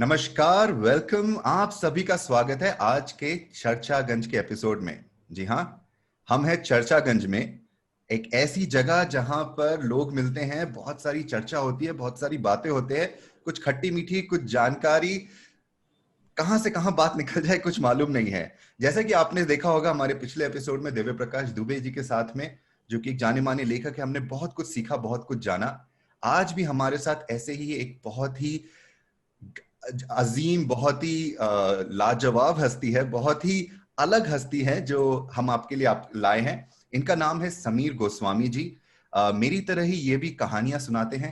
नमस्कार, वेलकम। आप सभी का स्वागत है आज के चर्चागंज के एपिसोड में। जी हाँ, हम हैं चर्चागंज में, एक ऐसी जगह जहां पर लोग मिलते हैं, बहुत सारी चर्चा होती है, बहुत सारी बातें होते हैं, कुछ खट्टी मीठी, कुछ जानकारी, कहां से कहां बात निकल जाए कुछ मालूम नहीं है। जैसा कि आपने देखा होगा हमारे पिछले एपिसोड में दिव्य प्रकाश दुबे जी के साथ में, जो कि एक जाने माने लेखक है, हमने बहुत कुछ सीखा, बहुत कुछ जाना। आज भी हमारे साथ ऐसे ही एक बहुत ही अजीम, बहुत ही लाजवाब हस्ती है, बहुत ही अलग हस्ती है जो हम आपके लिए लाए हैं। इनका नाम है समीर गोस्वामी जी। मेरी तरह ही ये भी कहानियां सुनाते हैं।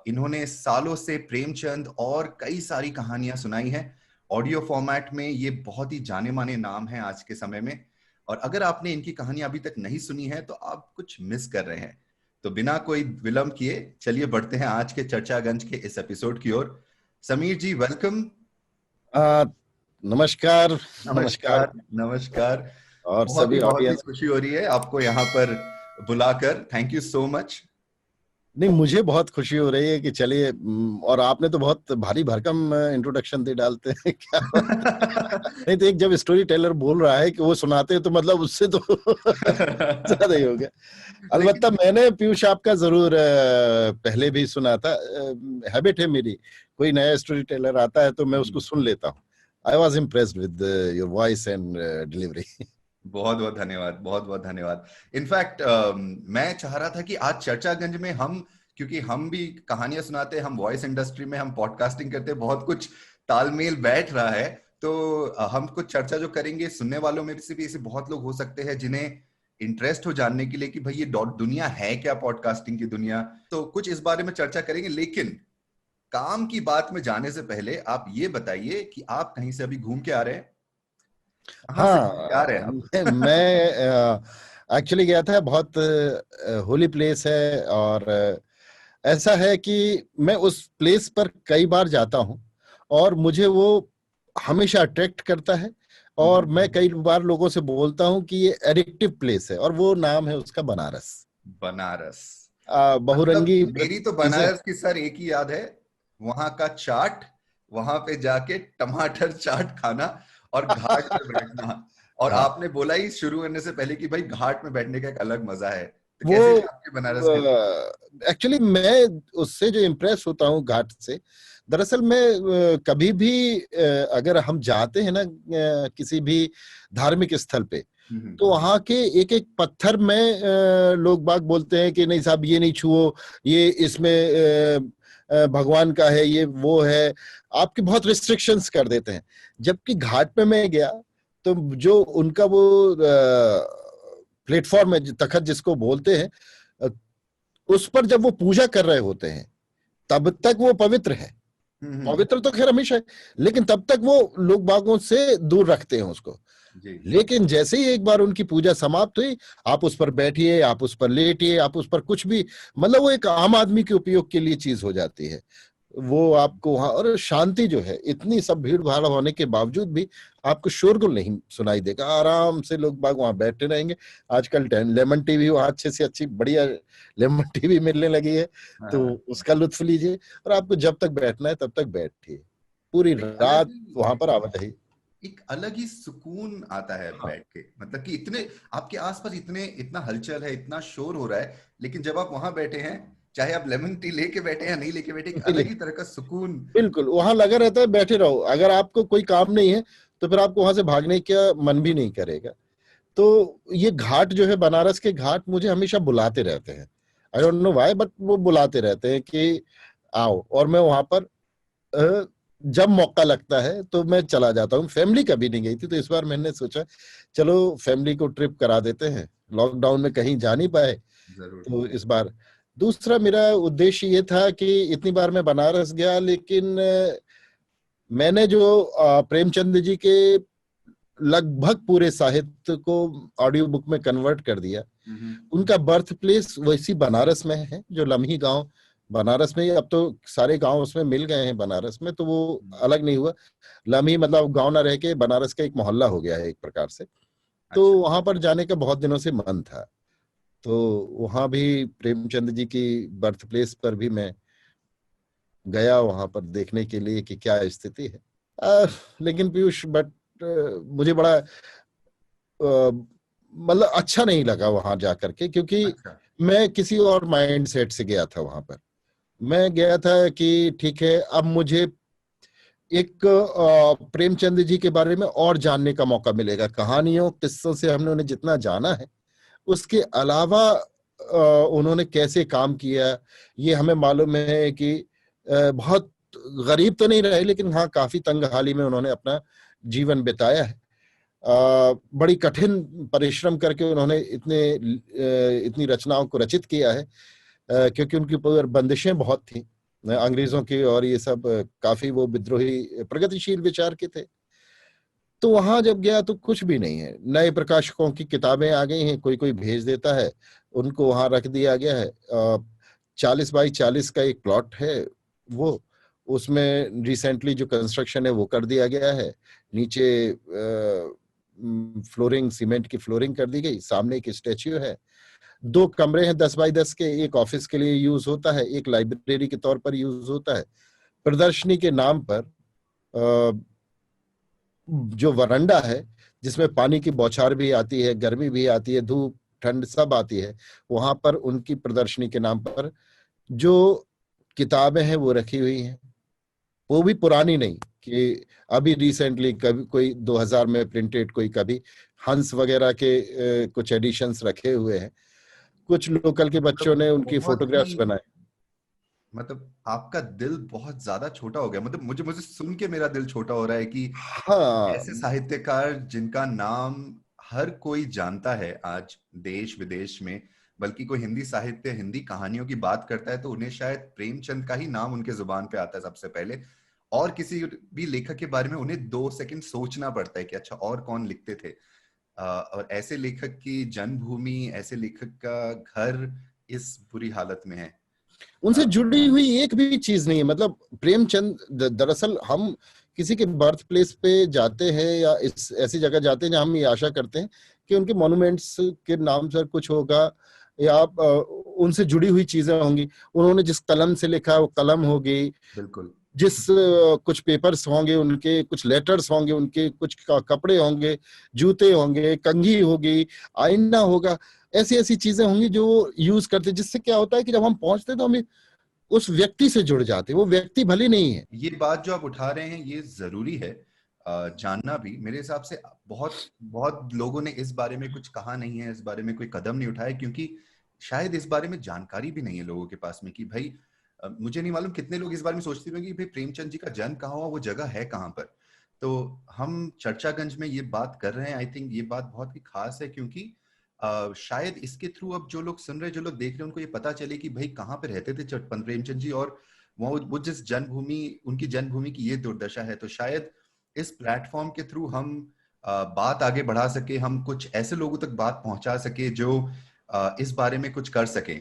इन्होंने सालों से प्रेमचंद और कई सारी कहानियां सुनाई हैं ऑडियो फॉर्मेट में। ये बहुत ही जाने माने नाम है आज के समय में, और अगर आपने इनकी कहानियां अभी तक नहीं सुनी है तो आप कुछ मिस कर रहे हैं। तो बिना कोई विलंब किए चलिए बढ़ते हैं आज के चर्चागंज के इस एपिसोड की ओर। समीर जी, वेलकम। नमस्कार। नमस्कार नमस्कार। और सभी बहुत ही ऑडियंस। खुशी हो रही है आपको यहाँ पर बुलाकर। Thank you so much. नहीं, मुझे बहुत खुशी हो रही है कि चलिए, और आपने तो बहुत भारी भरकम इंट्रोडक्शन दे डालते हैं क्या नहीं तो एक जब स्टोरी टेलर बोल रहा है कि वो सुनाते हैं तो मतलब उससे तो ज्यादा ही हो गया। अलबत्ता मैंने पीयूष आपका जरूर पहले भी सुना था। हैबिट है मेरी, कोई नया स्टोरी टेलर आता है तो मैं उसको सुन लेता हूँ। I was impressed with your voice and delivery. बहुत बहुत धन्यवाद, बहुत बहुत धन्यवाद। इनफैक्ट मैं चाह रहा था कि आज चर्चागंज में हम, क्योंकि हम भी कहानियां सुनाते हैं, हम वॉइस इंडस्ट्री में, हम पॉडकास्टिंग करते हैं, बहुत कुछ तालमेल बैठ रहा है। तो हम कुछ चर्चा जो करेंगे, सुनने वालों में से भी ऐसे बहुत लोग हो सकते हैं जिन्हें इंटरेस्ट हो जानने के लिए कि भाई ये दुनिया है क्या, पॉडकास्टिंग की दुनिया। तो कुछ इस बारे में चर्चा करेंगे, लेकिन काम की बात में जाने से पहले आप ये बताइए कि आप कहीं से अभी घूम के आ रहे हैं, कहाँ से घूम के आ रहे हैं हाँ, आप? मैं एक्चुअली गया था। बहुत होली प्लेस है, और ऐसा है कि मैं उस प्लेस पर कई बार जाता हूँ और मुझे वो हमेशा अट्रैक्ट करता है। और मैं कई बार लोगों से बोलता हूँ कि ये एडिक्टिव प्लेस है, और वो नाम है उसका बनारस। बनारस। मतलब बहुरंगी मेरी तो चीजें। बनारस की सर एक ही याद है, वहां का चाट, वहां पे जाके टमाटर चाट खाना और घाट पे बैठना। और हाँ, आपने बोला ही शुरू करने से पहले कि भाई घाट में बैठने का एक अलग मजा है। तो वो कैसी थी आपकी बनारस की? एक्चुअली मैं उससे जो इम्प्रेस होता हूँ घाट से, दरअसल मैं कभी भी अगर हम जाते हैं ना किसी भी धार्मिक स्थल पे, हम्म। तो वहां के एक एक पत्थर में लोग बाग बोलते हैं कि नहीं साहब ये नहीं छुओ, ये इसमें भगवान का है, ये वो है। आपके बहुत रिस्ट्रिक्शंस कर देते हैं। जबकि घाट पे मैं गया तो जो उनका वो प्लेटफॉर्म है, तखत जिसको बोलते हैं, अ, उस पर जब वो पूजा कर रहे होते हैं तब तक वो पवित्र है। हम्म। पवित्र तो खैर हमेशा है, लेकिन तब तक वो लोग बागों से दूर रखते हैं उसको। जी। लेकिन जैसे ही एक बार उनकी पूजा समाप्त हुई, आप उस पर बैठिए, आप उस पर लेटिए, आप उस पर कुछ भी, मतलब वो एक आम आदमी के उपयोग के लिए चीज हो जाती है। वो आपको वहां, और शांति जो है, इतनी सब भीड़ भाड़ होने के बावजूद भी आपको शोरगुल नहीं सुनाई देगा। आराम से लोग बाग वहां बैठे रहेंगे। आजकल लेमन टीवी वहां अच्छे से अच्छी बढ़िया लेमन टीवी मिलने लगी है, तो हाँ। उसका लुत्फ लीजिए। और आपको जब तक बैठना है तब तक बैठिए, पूरी एक अलग रात ही वहां पर आवाजाही। एक अलग ही सुकून आता है हाँ, बैठ के। मतलब कि इतने आपके आसपास इतना हलचल है, इतना शोर हो रहा है, लेकिन जब आप वहां बैठे हैं, चाहे आप लेमन टी लेके बैठे हैं या नहीं लेके बैठे, एक अलग ही तरह का सुकून। बिल्कुल वहां लगा रहता है, बैठे रहो। अगर आपको कोई काम नहीं है तो फिर आपको वहां से भागने का मन भी नहीं करेगा। तो ये घाट जो है, बनारस के घाट मुझे हमेशा बुलाते रहते हैं। I don't know why, but वो बुलाते रहते हैं कि आओ। और मैं वहां पर जब मौका लगता है तो मैं चला जाता हूँ। फैमिली कभी नहीं गई थी, तो इस बार मैंने सोचा चलो फैमिली को ट्रिप करा देते हैं। लॉकडाउन में कहीं जा नहीं पाए, जरूर। तो इस बार दूसरा मेरा उद्देश्य ये था कि इतनी बार मैं बनारस गया, लेकिन मैंने जो प्रेमचंद जी के लगभग पूरे साहित्य को ऑडियो बुक में कन्वर्ट कर दिया। हम्म। उनका बर्थ प्लेस वैसी बनारस में है, जो लम्ही गांव बनारस में ही। अब तो सारे गांव उसमें मिल गए हैं बनारस में, तो वो अलग नहीं हुआ। लम्ही मतलब गांव ना रह के बनारस का एक मोहल्ला हो गया है एक प्रकार से। तो अच्छा। वहां पर जाने का बहुत दिनों से मन था, तो वहां भी प्रेमचंद जी की बर्थ प्लेस पर भी मैं गया वहां पर देखने के लिए कि क्या स्थिति है। लेकिन पीयूष, बट मुझे बड़ा मतलब अच्छा नहीं लगा वहां जाकर के, क्योंकि अच्छा। मैं किसी और माइंड सेट से गया था वहां पर। मैं गया था कि ठीक है, अब मुझे एक प्रेमचंद जी के बारे में और जानने का मौका मिलेगा। कहानियों किस्सों से हमने उन्हें जितना जाना है, उसके अलावा उन्होंने कैसे काम किया ये हमें मालूम है कि बहुत गरीब तो नहीं रहे, लेकिन हाँ काफी तंगहाली में उन्होंने अपना जीवन बिताया है। बड़ी कठिन परिश्रम करके उन्होंने इतनी रचनाओं को रचित किया है, क्योंकि उनके ऊपर बंदिशें बहुत थी अंग्रेजों की, और ये सब काफी वो विद्रोही प्रगतिशील विचार के थे। तो वहां जब गया तो कुछ भी नहीं है। नए प्रकाशकों की किताबें आ गई हैं, कोई कोई भेज देता है, उनको वहां रख दिया गया है। 40 बाई 40 का एक प्लॉट है वो, उसमें रिसेंटली जो कंस्ट्रक्शन है वो कर दिया गया है। नीचे फ्लोरिंग, सीमेंट की फ्लोरिंग कर दी गई, सामने एक स्टैच्यू है। 2 कमरे हैं 10 बाई 10 के, एक ऑफिस के लिए यूज होता है, एक लाइब्रेरी के तौर पर यूज होता है। प्रदर्शनी के नाम पर जो वरांडा है, जिसमें पानी की बौछार भी आती है, गर्मी भी आती है, धूप ठंड सब आती है, वहां पर उनकी प्रदर्शनी के नाम पर जो किताबें हैं वो रखी हुई हैं। वो भी पुरानी नहीं कि अभी रिसेंटली कभी कोई 2000 में प्रिंटेड, कोई कभी हंस वगैरह के कुछ एडिशंस रखे हुए हैं। कुछ लोकल के बच्चों मतलब ने उनकी बहुत फोटोग्राफ्स ही, बनाए। मतलब आपका दिल बहुत ज्यादा छोटा हो गया। मतलब मुझे मुझे सुन के मेरा दिल छोटा हो रहा है कि हाँ, ऐसे साहित्यकार जिनका नाम हर कोई जानता है आज देश विदेश में, बल्कि कोई हिंदी साहित्य, हिंदी कहानियों की बात करता है तो उन्हें शायद प्रेमचंद का ही नाम उनके जुबान पे आता है सबसे पहले। और किसी भी लेखक के बारे में उन्हें 2 सेकंड सोचना पड़ता है कि अच्छा और कौन लिखते थे। और ऐसे लेखक की जन्मभूमि, ऐसे लेखक का घर इस बुरी हालत में है। उनसे जुड़ी हुई एक भी चीज नहीं है। मतलब प्रेमचंद दरअसल हम किसी के बर्थ प्लेस पे जाते हैं या इस ऐसी जगह जाते हैं जहां हम ये आशा करते हैं कि उनके मॉन्यूमेंट्स के नाम से कुछ होगा, या उनसे जुड़ी हुई चीजें होंगी। उन्होंने जिस कलम से लिखा वो कलम होगी, बिल्कुल। जिस कुछ पेपर्स होंगे उनके, कुछ लेटर्स होंगे उनके, कुछ कपड़े होंगे, जूते होंगे, कंघी होगी, आईना होगा। ऐसी ऐसी चीजें होंगी जो यूज करते, जिससे क्या होता है कि जब हम पहुंचते तो हमें उस व्यक्ति से जुड़ जाते। वो व्यक्ति भले नहीं है। ये बात जो आप उठा रहे हैं ये जरूरी है जानना भी। मेरे हिसाब से बहुत बहुत लोगों ने इस बारे में कुछ कहा नहीं है, इस बारे में कोई कदम नहीं उठाया, क्योंकि शायद इस बारे में जानकारी भी नहीं है लोगों के पास में कि भाई मुझे नहीं मालूम कितने लोग इस बारे में सोचते होंगे कि भाई प्रेमचंद जी का जन्म कहाँ हुआ, वो जगह है कहाँ पर। तो हम चर्चागंज में ये बात कर रहे हैं, आई थिंक ये बात बहुत ही खास है, क्योंकि शायद इसके थ्रू अब जो लोग सुन रहे, जो लोग देख रहे हैं, उनको ये पता चले कि भाई कहाँ पे रहते थे चटपन प्रेमचंद जी, और वो जिस जन्मभूमि, उनकी जन्मभूमि की ये दुर्दशा है। तो शायद इस प्लेटफॉर्म के थ्रू हम बात आगे बढ़ा सके, हम कुछ ऐसे लोगों तक बात पहुंचा सके जो इस बारे में कुछ कर सके।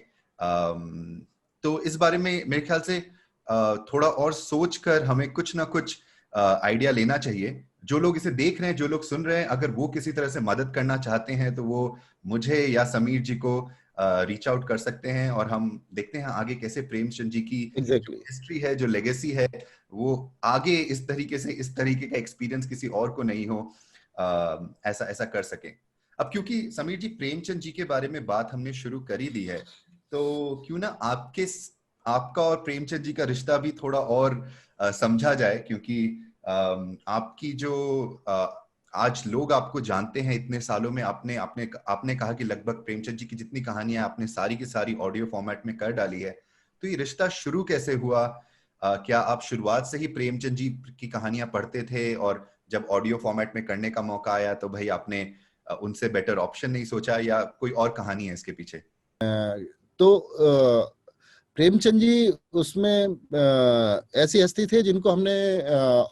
तो इस बारे में मेरे ख्याल से थोड़ा और सोच कर हमें कुछ ना कुछ आइडिया लेना चाहिए। जो लोग इसे देख रहे हैं, जो लोग सुन रहे हैं, अगर वो किसी तरह से मदद करना चाहते हैं तो वो मुझे या समीर जी को रीच आउट कर सकते हैं, और हम देखते हैं आगे कैसे प्रेमचंद जी की जो एग्जैक्टली। हिस्ट्री है, जो लेगेसी है, वो आगे इस तरीके से, इस तरीके का एक्सपीरियंस किसी और को नहीं हो, ऐसा ऐसा कर सके। अब क्योंकि समीर जी प्रेमचंद जी के बारे में बात हमने शुरू कर ही दी है, तो क्यों ना आपका और प्रेमचंद जी का रिश्ता भी थोड़ा और समझा जाए, क्योंकि आपकी जो आज लोग आपको जानते हैं इतने सालों में, आपने आपने आपने कहा कि लगभग प्रेमचंद जी की जितनी कहानियां आपने सारी की सारी ऑडियो फॉर्मेट में कर डाली है। तो ये रिश्ता शुरू कैसे हुआ? क्या आप शुरुआत से ही प्रेमचंद जी की कहानियां पढ़ते थे, और जब ऑडियो फॉर्मेट में करने का मौका आया तो भाई आपने उनसे बेटर ऑप्शन नहीं सोचा, या कोई और कहानी है इसके पीछे? तो प्रेमचंद जी उसमें ऐसी हस्ती थे जिनको हमने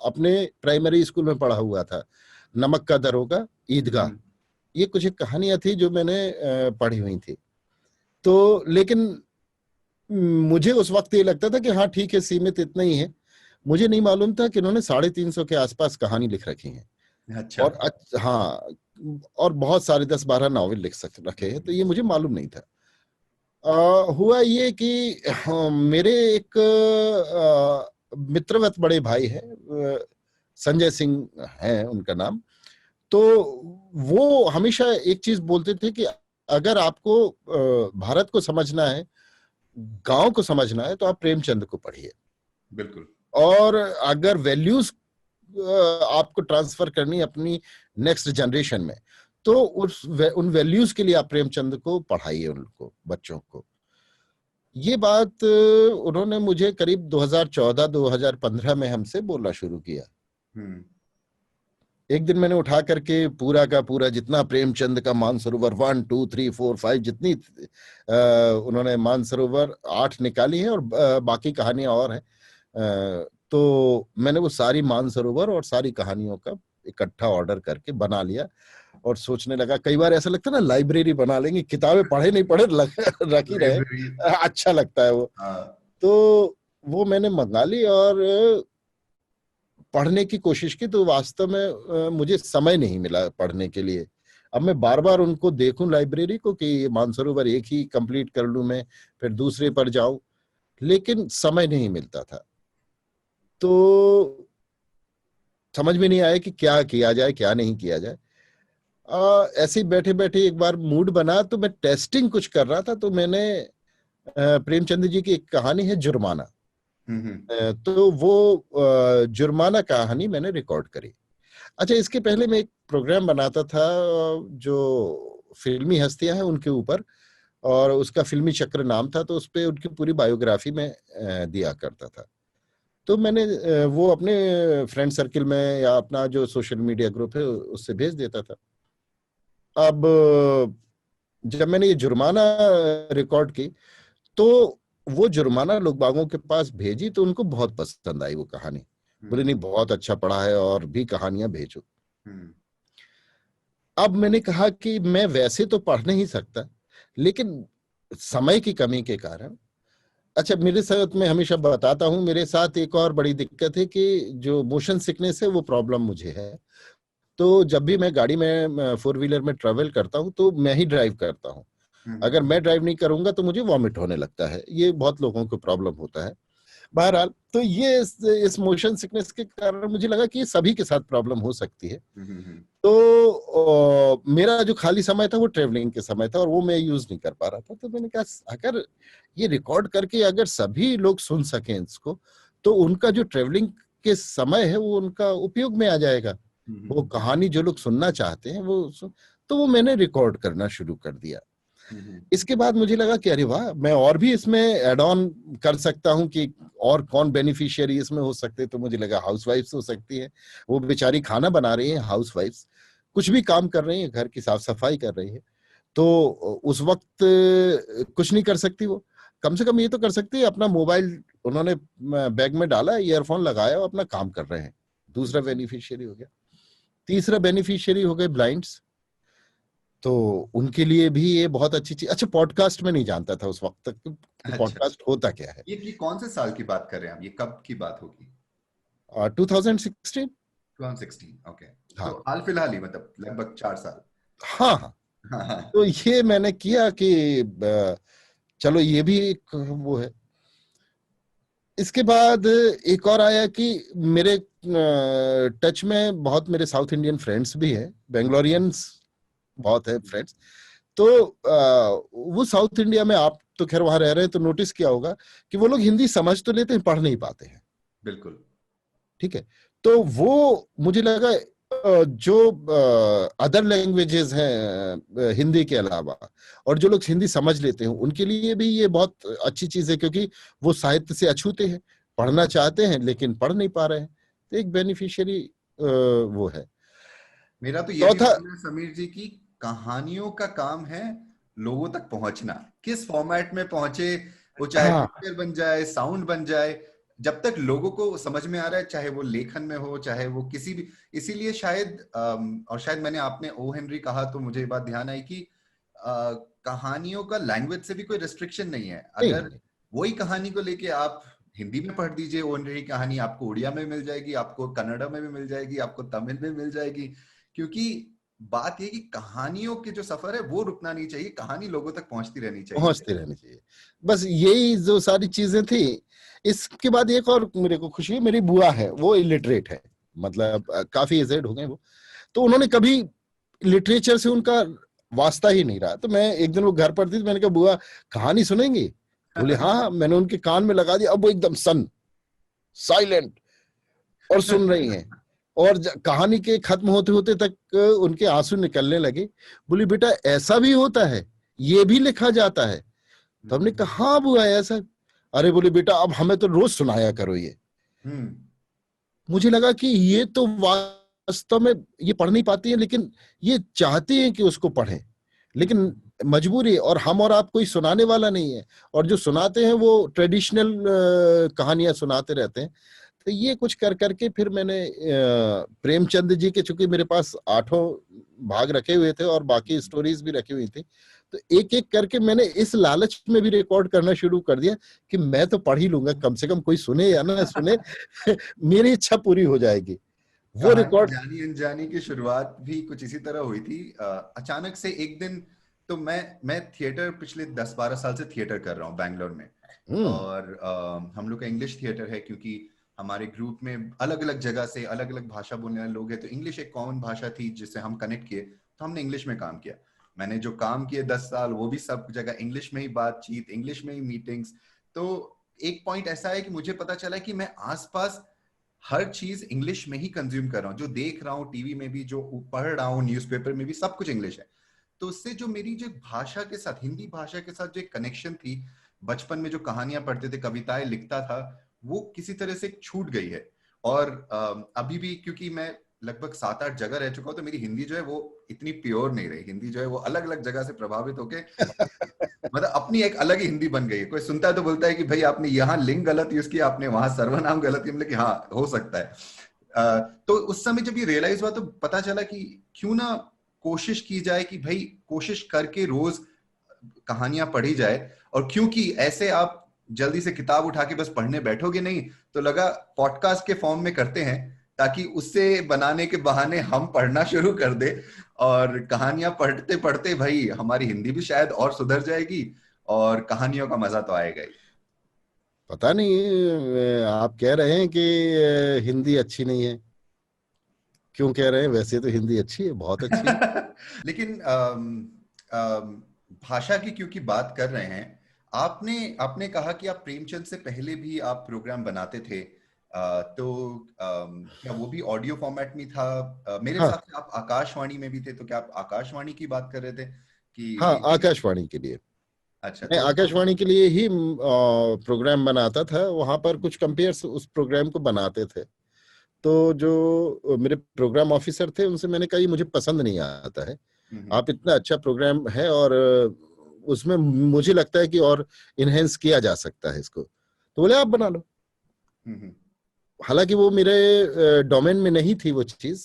अपने प्राइमरी स्कूल में पढ़ा हुआ था। नमक का दरोगा, ईदगाह, हम्म। ये कुछ एक कहानियां थी जो मैंने पढ़ी हुई थी। तो लेकिन मुझे उस वक्त ये लगता था कि हाँ ठीक है, सीमित इतना ही है। मुझे नहीं मालूम था कि इन्होंने 350 के आसपास कहानी लिख रखी है। अच्छा। और हाँ, और बहुत सारे 10-12 नॉवेल लिख रखे हैं, तो ये मुझे मालूम नहीं था। हुआ ये कि मेरे एक मित्रवत बड़े भाई हैं, संजय सिंह है उनका नाम। तो वो हमेशा एक चीज बोलते थे कि अगर आपको भारत को समझना है, गांव को समझना है, तो आप प्रेमचंद को पढ़िए। बिल्कुल। और अगर वैल्यूज आपको ट्रांसफर करनी है अपनी नेक्स्ट जनरेशन में, तो उन वैल्यूज के लिए आप प्रेमचंद को पढ़ाइए, उनको, बच्चों को। ये बात उन्होंने मुझे करीब 2014-2015 में हमसे बोलना शुरू किया। एक दिन मैंने उठा करके पूरा का पूरा जितना प्रेमचंद का मानसरोवर 1 2 3 4 5 जितनी उन्होंने मानसरोवर 8 निकाली है, और बाकी कहानियां और हैं। तो मैंने वो सारी मानसरोवर और सारी कहानियों का इकट्ठा ऑर्डर करके बना लिया और सोचने लगा। कई बार ऐसा लगता है ना, लाइब्रेरी बना लेंगे, किताबें पढ़े नहीं पढ़े रख ही रहे, अच्छा लगता है वो। तो वो मैंने मंगा ली और पढ़ने की कोशिश की। तो वास्तव में मुझे समय नहीं मिला पढ़ने के लिए। अब मैं बार बार उनको देखूं लाइब्रेरी को कि मानसरोवर एक ही कंप्लीट कर लूं मैं, फिर दूसरे पर जाऊं, लेकिन समय नहीं मिलता था। तो समझ में नहीं आया कि क्या किया जाए, क्या नहीं किया जाए। ऐसे ही बैठे बैठे एक बार मूड बना, तो मैं टेस्टिंग कुछ कर रहा था। तो मैंने प्रेमचंद जी की एक कहानी है जुर्माना, तो वो जुर्माना कहानी मैंने रिकॉर्ड करी। अच्छा, इसके पहले मैं एक प्रोग्राम बनाता था जो फिल्मी हस्तियां हैं उनके ऊपर, और उसका फिल्मी चक्र नाम था। तो उस पर उनकी पूरी बायोग्राफी में दिया करता था। तो मैंने वो अपने फ्रेंड सर्किल में या अपना जो सोशल मीडिया ग्रुप है उससे भेज देता था। अब जब मैंने ये जुर्माना रिकॉर्ड की, तो वो जुर्माना लोग बागों के पास भेजी, तो उनको बहुत पसंद आई वो कहानी। बोले नहीं, बहुत अच्छा पढ़ा है, और भी कहानियां भेजो। अब मैंने कहा कि मैं वैसे तो पढ़ नहीं सकता, लेकिन समय की कमी के कारण। अच्छा, मेरे साथ, मैं हमेशा बताता हूं, मेरे साथ एक और बड़ी दिक्कत है कि जो मोशन सिकनेस है वो प्रॉब्लम मुझे है। तो जब भी मैं गाड़ी में 4 व्हीलर में ट्रेवल करता हूं तो मैं ही ड्राइव करता हूं। अगर मैं ड्राइव नहीं करूंगा तो मुझे वॉमिट होने लगता है। ये बहुत लोगों को प्रॉब्लम होता है। बहरहाल, तो ये इस मोशन सिकनेस के कारण मुझे लगा कि ये सभी के साथ प्रॉब्लम हो सकती है। तो मेरा जो खाली समय था वो ट्रेवलिंग के समय था, और वो मैं यूज नहीं कर पा रहा था। तो मैंने कहा अगर ये रिकॉर्ड करके अगर सभी लोग सुन सकें इसको, तो उनका जो ट्रेवलिंग के समय है वो उनका उपयोग में आ जाएगा। वो कहानी जो लोग सुनना चाहते हैं वो तो वो मैंने रिकॉर्ड करना शुरू कर दिया। इसके बाद मुझे लगा कि अरे वाह, मैं और भी इसमें एड ऑन कर सकता हूं कि और कौन बेनिफिशियरी इसमें हो सकते हैं। तो मुझे लगा हाउसवाइफ्स हो सकती हैं। वो बेचारी खाना बना रही हैं, हाउसवाइफ्स कुछ भी काम कर रही हैं, घर की साफ सफाई कर रही है। तो उस वक्त कुछ नहीं कर सकती वो, कम से कम ये तो कर सकती है, अपना मोबाइल उन्होंने बैग में डाला, ईयरफोन लगाया और अपना काम कर रहे हैं। दूसरा बेनिफिशियरी हो गया। तीसरा बेनिफिशियरी हो गए ब्लाइंड्स। तो उनके लिए भी ये बहुत अच्छी चीज। अच्छा, पॉडकास्ट में नहीं जानता था उस वक्त तक कि पॉडकास्ट होता क्या है। ये कौन से साल की बात कर रहे हैं आप? ये कब की बात होगी? 2016। 2016, ओके। हाँ, तो हाल फिलहाल ही, मतलब लगभग 4 साल। हाँ, हाँ। तो ये मैंने किया कि चलो ये भी एक वो है। इसके बाद एक और आया कि मेरे टच में बहुत मेरे साउथ इंडियन फ्रेंड्स भी हैं, बेंगलोरियंस बहुत है फ्रेंड्स। तो वो साउथ इंडिया में, आप तो खैर वहां रह रहे हैं तो नोटिस किया होगा कि वो लोग हिंदी समझ तो लेते हैं, पढ़ नहीं पाते हैं। बिल्कुल। ठीक है। तो वो मुझे लगा जो अदर लैंग्वेजेस हैं हिंदी के अलावा, और जो लोग हिंदी समझ लेते हैं, उनके लिए भी ये बहुत अच्छी चीज है, क्योंकि वो साहित्य से अछूते हैं, पढ़ना चाहते हैं लेकिन पढ़ नहीं पा रहे हैं। तो एक बेनिफिशियरी वो है। मेरा तो ये भी चौथा, मानना है समीर जी की कहानियों का काम है लोगों तक पहुंचना। किस फॉर्मेट में पहुंचे, वो चाहे हाँ, पिक्चर बन जाए, साउंड बन जाए, जब तक लोगों को समझ में आ रहा है, चाहे वो लेखन में हो, चाहे वो किसी भी। इसीलिए शायद और शायद मैंने, आपने ओ हेनरी कहा तो मुझे ये बात ध्यान आई कि कहानियों का लैंग्वेज से भी कोई रिस्ट्रिक्शन नहीं है। नहीं, अगर वही कहानी को लेके आप हिंदी में पढ़ दीजिए, ओ हेनरी कहानी आपको उड़िया में मिल जाएगी, आपको कन्नड़ा में भी मिल जाएगी, आपको तमिल में मिल जाएगी। क्योंकि बात ये कि कहानियों के जो सफर है वो रुकना नहीं चाहिए, कहानी लोगों तक पहुंचती रहनी चाहिए। पहुंचती रहनी चाहिए। बस यही जो सारी चीजें थी। इसके बाद एक और मेरे को खुशी है, मेरी बुआ है, वो इलिटरेट है, मतलब काफी एजेड हो गए वो। तो उन्होंने कभी लिटरेचर से उनका वास्ता ही नहीं रहा। तो मैं एक दिन वो घर पर थी, तो मैंने कहा बुआ कहानी सुनेंगी? तो बोले हाँ हाँ। मैंने उनके कान में लगा दिया, अब वो एकदम साइलेंट और सुन रही हैं। और कहानी के खत्म होते होते तक उनके आंसू निकलने लगे। बोली बेटा ऐसा भी होता है, ये भी लिखा जाता है? तो हमने कहा हाँ बुआ ऐसा। अरे बोले बेटा अब हमें तो रोज सुनाया करो ये। मुझे लगा कि ये तो वास्तव में ये पढ़ नहीं पाती है, लेकिन ये चाहती हैं कि उसको पढ़ें, लेकिन मजबूरी, और हम और आप कोई सुनाने वाला नहीं है, और जो सुनाते हैं वो ट्रेडिशनल कहानियां सुनाते रहते हैं। तो ये कुछ कर करके फिर मैंने प्रेमचंद जी के, चूंकि मेरे पास 8 भाग रखे हुए थे और बाकी स्टोरीज भी रखी हुई थी, तो एक एक करके मैंने इस लालच में भी रिकॉर्ड करना शुरू कर दिया कि मैं तो पढ़ ही लूंगा, कम से कम कोई सुने या ना सुने मेरी इच्छा पूरी हो जाएगी। वो कहानी रिकॉर्ड जानी अनजानी की शुरुआत भी कुछ इसी तरह हुई थी। अचानक से एक दिन, तो मैं थिएटर पिछले 10-12 साल से थिएटर कर रहा हूँ बैंगलोर में। और हम लोग का इंग्लिश थिएटर है, क्योंकि हमारे ग्रुप में अलग अलग जगह से अलग अलग भाषा बोलने वाले लोग हैं, तो इंग्लिश एक कॉमन भाषा थी जिससे हम कनेक्ट किए, तो हमने इंग्लिश में काम किया। मैंने जो काम किए 10 साल, वो भी सब जगह इंग्लिश में ही बातचीत, इंग्लिश में ही मीटिंग्स। तो एक पॉइंट ऐसा है कि मुझे पता चला कि मैं आसपास हर चीज इंग्लिश में ही कंज्यूम कर रहा हूँ, जो देख रहा हूँ टीवी में भी, जो पढ़ रहा हूँ न्यूज़पेपर में भी, सब कुछ इंग्लिश है। तो उससे जो मेरी जो भाषा के साथ, हिंदी भाषा के साथ जो एक कनेक्शन थी, बचपन में जो कहानियां पढ़ते थे, कविताएं लिखता था, वो किसी तरह से छूट गई है। और अभी भी क्योंकि मैं लगभग 7-8 जगह रह चुका हूँ, तो मेरी हिंदी जो है वो इतनी प्योर नहीं रही। हिंदी जो है वो अलग अलग जगह से प्रभावित होके मतलब अपनी एक अलग ही हिंदी बन गई है। कोई सुनता है तो बोलता है कि भाई आपने यहाँ लिंग गलत यूज किया, आपने वहां सर्वनाम गलत यूज किया। हाँ, हो सकता है। तो उस समय जब ये रियलाइज हुआ, तो पता चला कि क्यों ना कोशिश की जाए कि भाई कोशिश करके रोज कहानियां पढ़ी जाए। और क्योंकि ऐसे आप जल्दी से किताब उठा के बस पढ़ने बैठोगे नहीं, तो लगा पॉडकास्ट के फॉर्म में करते हैं, ताकि उससे बनाने के बहाने हम पढ़ना शुरू कर दे, और कहानियां पढ़ते पढ़ते भाई हमारी हिंदी भी शायद और सुधर जाएगी, और कहानियों का मजा तो आएगा ही। पता नहीं आप कह रहे हैं कि हिंदी अच्छी नहीं है, क्यों कह रहे हैं? वैसे तो हिंदी अच्छी है, बहुत अच्छी है। लेकिन भाषा की क्योंकि बात कर रहे हैं, आपने आपने कहा कि आप प्रेमचंद से पहले भी आप प्रोग्राम बनाते थे। तो क्या वो भी ऑडियो फॉर्मेट में था? मेरे हाँ हिसाब से आप आकाशवाणी में भी थे, तो क्या आप आकाशवाणी की बात कर रहे थे कि हाँ, डीडी? आकाशवाणी के लिए। अच्छा, मैं तो आकाशवाणी के लिए ही प्रोग्राम बनाता था, वहां पर कुछ कंपेयर्स उस प्रोग्राम को बनाते थे। तो जो मेरे प्रोग्राम ऑफिसर थे, उनसे मैंने कहा ये मुझे पसंद नहीं आता है, हम्म, आप इतना अच्छा प्रोग्राम है और उसमें मुझे लगता है कि और इनहेंस किया जा सकता है इसको, तो बोले आप बना लो। हम्म, हालांकि वो मेरे डोमेन में नहीं थी वो चीज,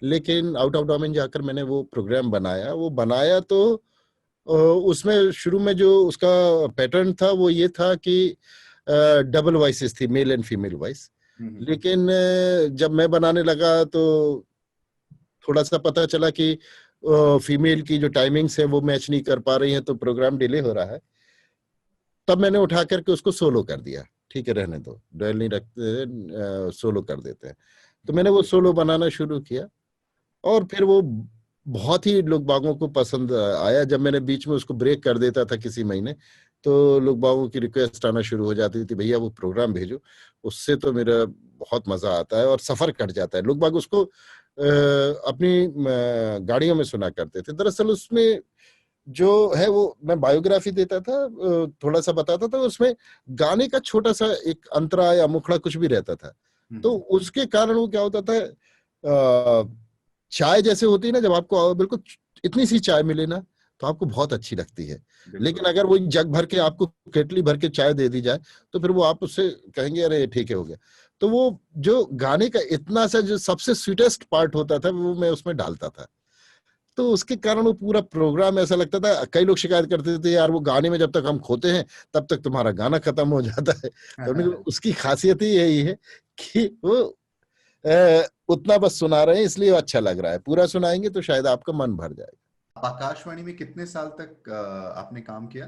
लेकिन आउट ऑफ डोमेन जाकर मैंने वो प्रोग्राम बनाया। वो बनाया तो उसमें शुरू में जो उसका पैटर्न था वो ये था कि डबल वॉइसेस थी, मेल एंड फीमेल वॉइस। हम्म, लेकिन जब मैं बनाने लगा तो थोड़ा सा पता चला कि फीमेल की जो टाइमिंग्स है वो मैच नहीं कर पा रही हैं, तो प्रोग्राम डिले हो रहा है। तब मैंने उठा करके उसको सोलो कर दिया। ठीक है रहने दो, डुअल नहीं रखते, सोलो कर देते हैं। तो मैंने वो सोलो बनाना शुरू किया, और फिर वो बहुत ही लोग बागों को पसंद आया। जब मैंने बीच में उसको ब्रेक कर देता था किसी महीने, तो लोग बागों की रिक्वेस्ट आना शुरू हो जाती थी, भैया वो प्रोग्राम भेजो। उससे तो मेरा बहुत मजा आता है और सफर कट जाता है। लोग बाग उसको अपनी गाड़ियों में सुना करते थे। दरअसल उसमें जो है वो मैं बायोग्राफी देता था, थोड़ा सा बताता था, उसमें गाने का छोटा सा एक अंतरा या मुखड़ा कुछ भी रहता था। तो उसके कारण वो क्या होता था, चाय जैसे होती है ना, जब आपको बिल्कुल इतनी सी चाय मिले ना, तो आपको बहुत अच्छी लगती है। लेकिन अगर वो जग भर के आपको केटली भर के चाय दे दी जाए, तो फिर वो आप उससे कहेंगे अरे ठीक है हो गया। तो वो जो गाने का इतना सा जो सबसे स्वीटेस्ट पार्ट होता था, वो मैं उसमें डालता था। तो उसके कारण वो पूरा प्रोग्राम ऐसा लगता था। कई लोग शिकायत करते थे यार वो गाने में जब तक हम खोते हैं तब तक तुम्हारा गाना खत्म हो जाता है। तो हमने कहा, उसकी खासियत ही यही है कि वो उतना बस सुना रहे हैं इसलिए अच्छा लग रहा है, पूरा सुनाएंगे तो शायद आपका मन भर जाएगा। आकाशवाणी में कितने साल तक आपने काम किया?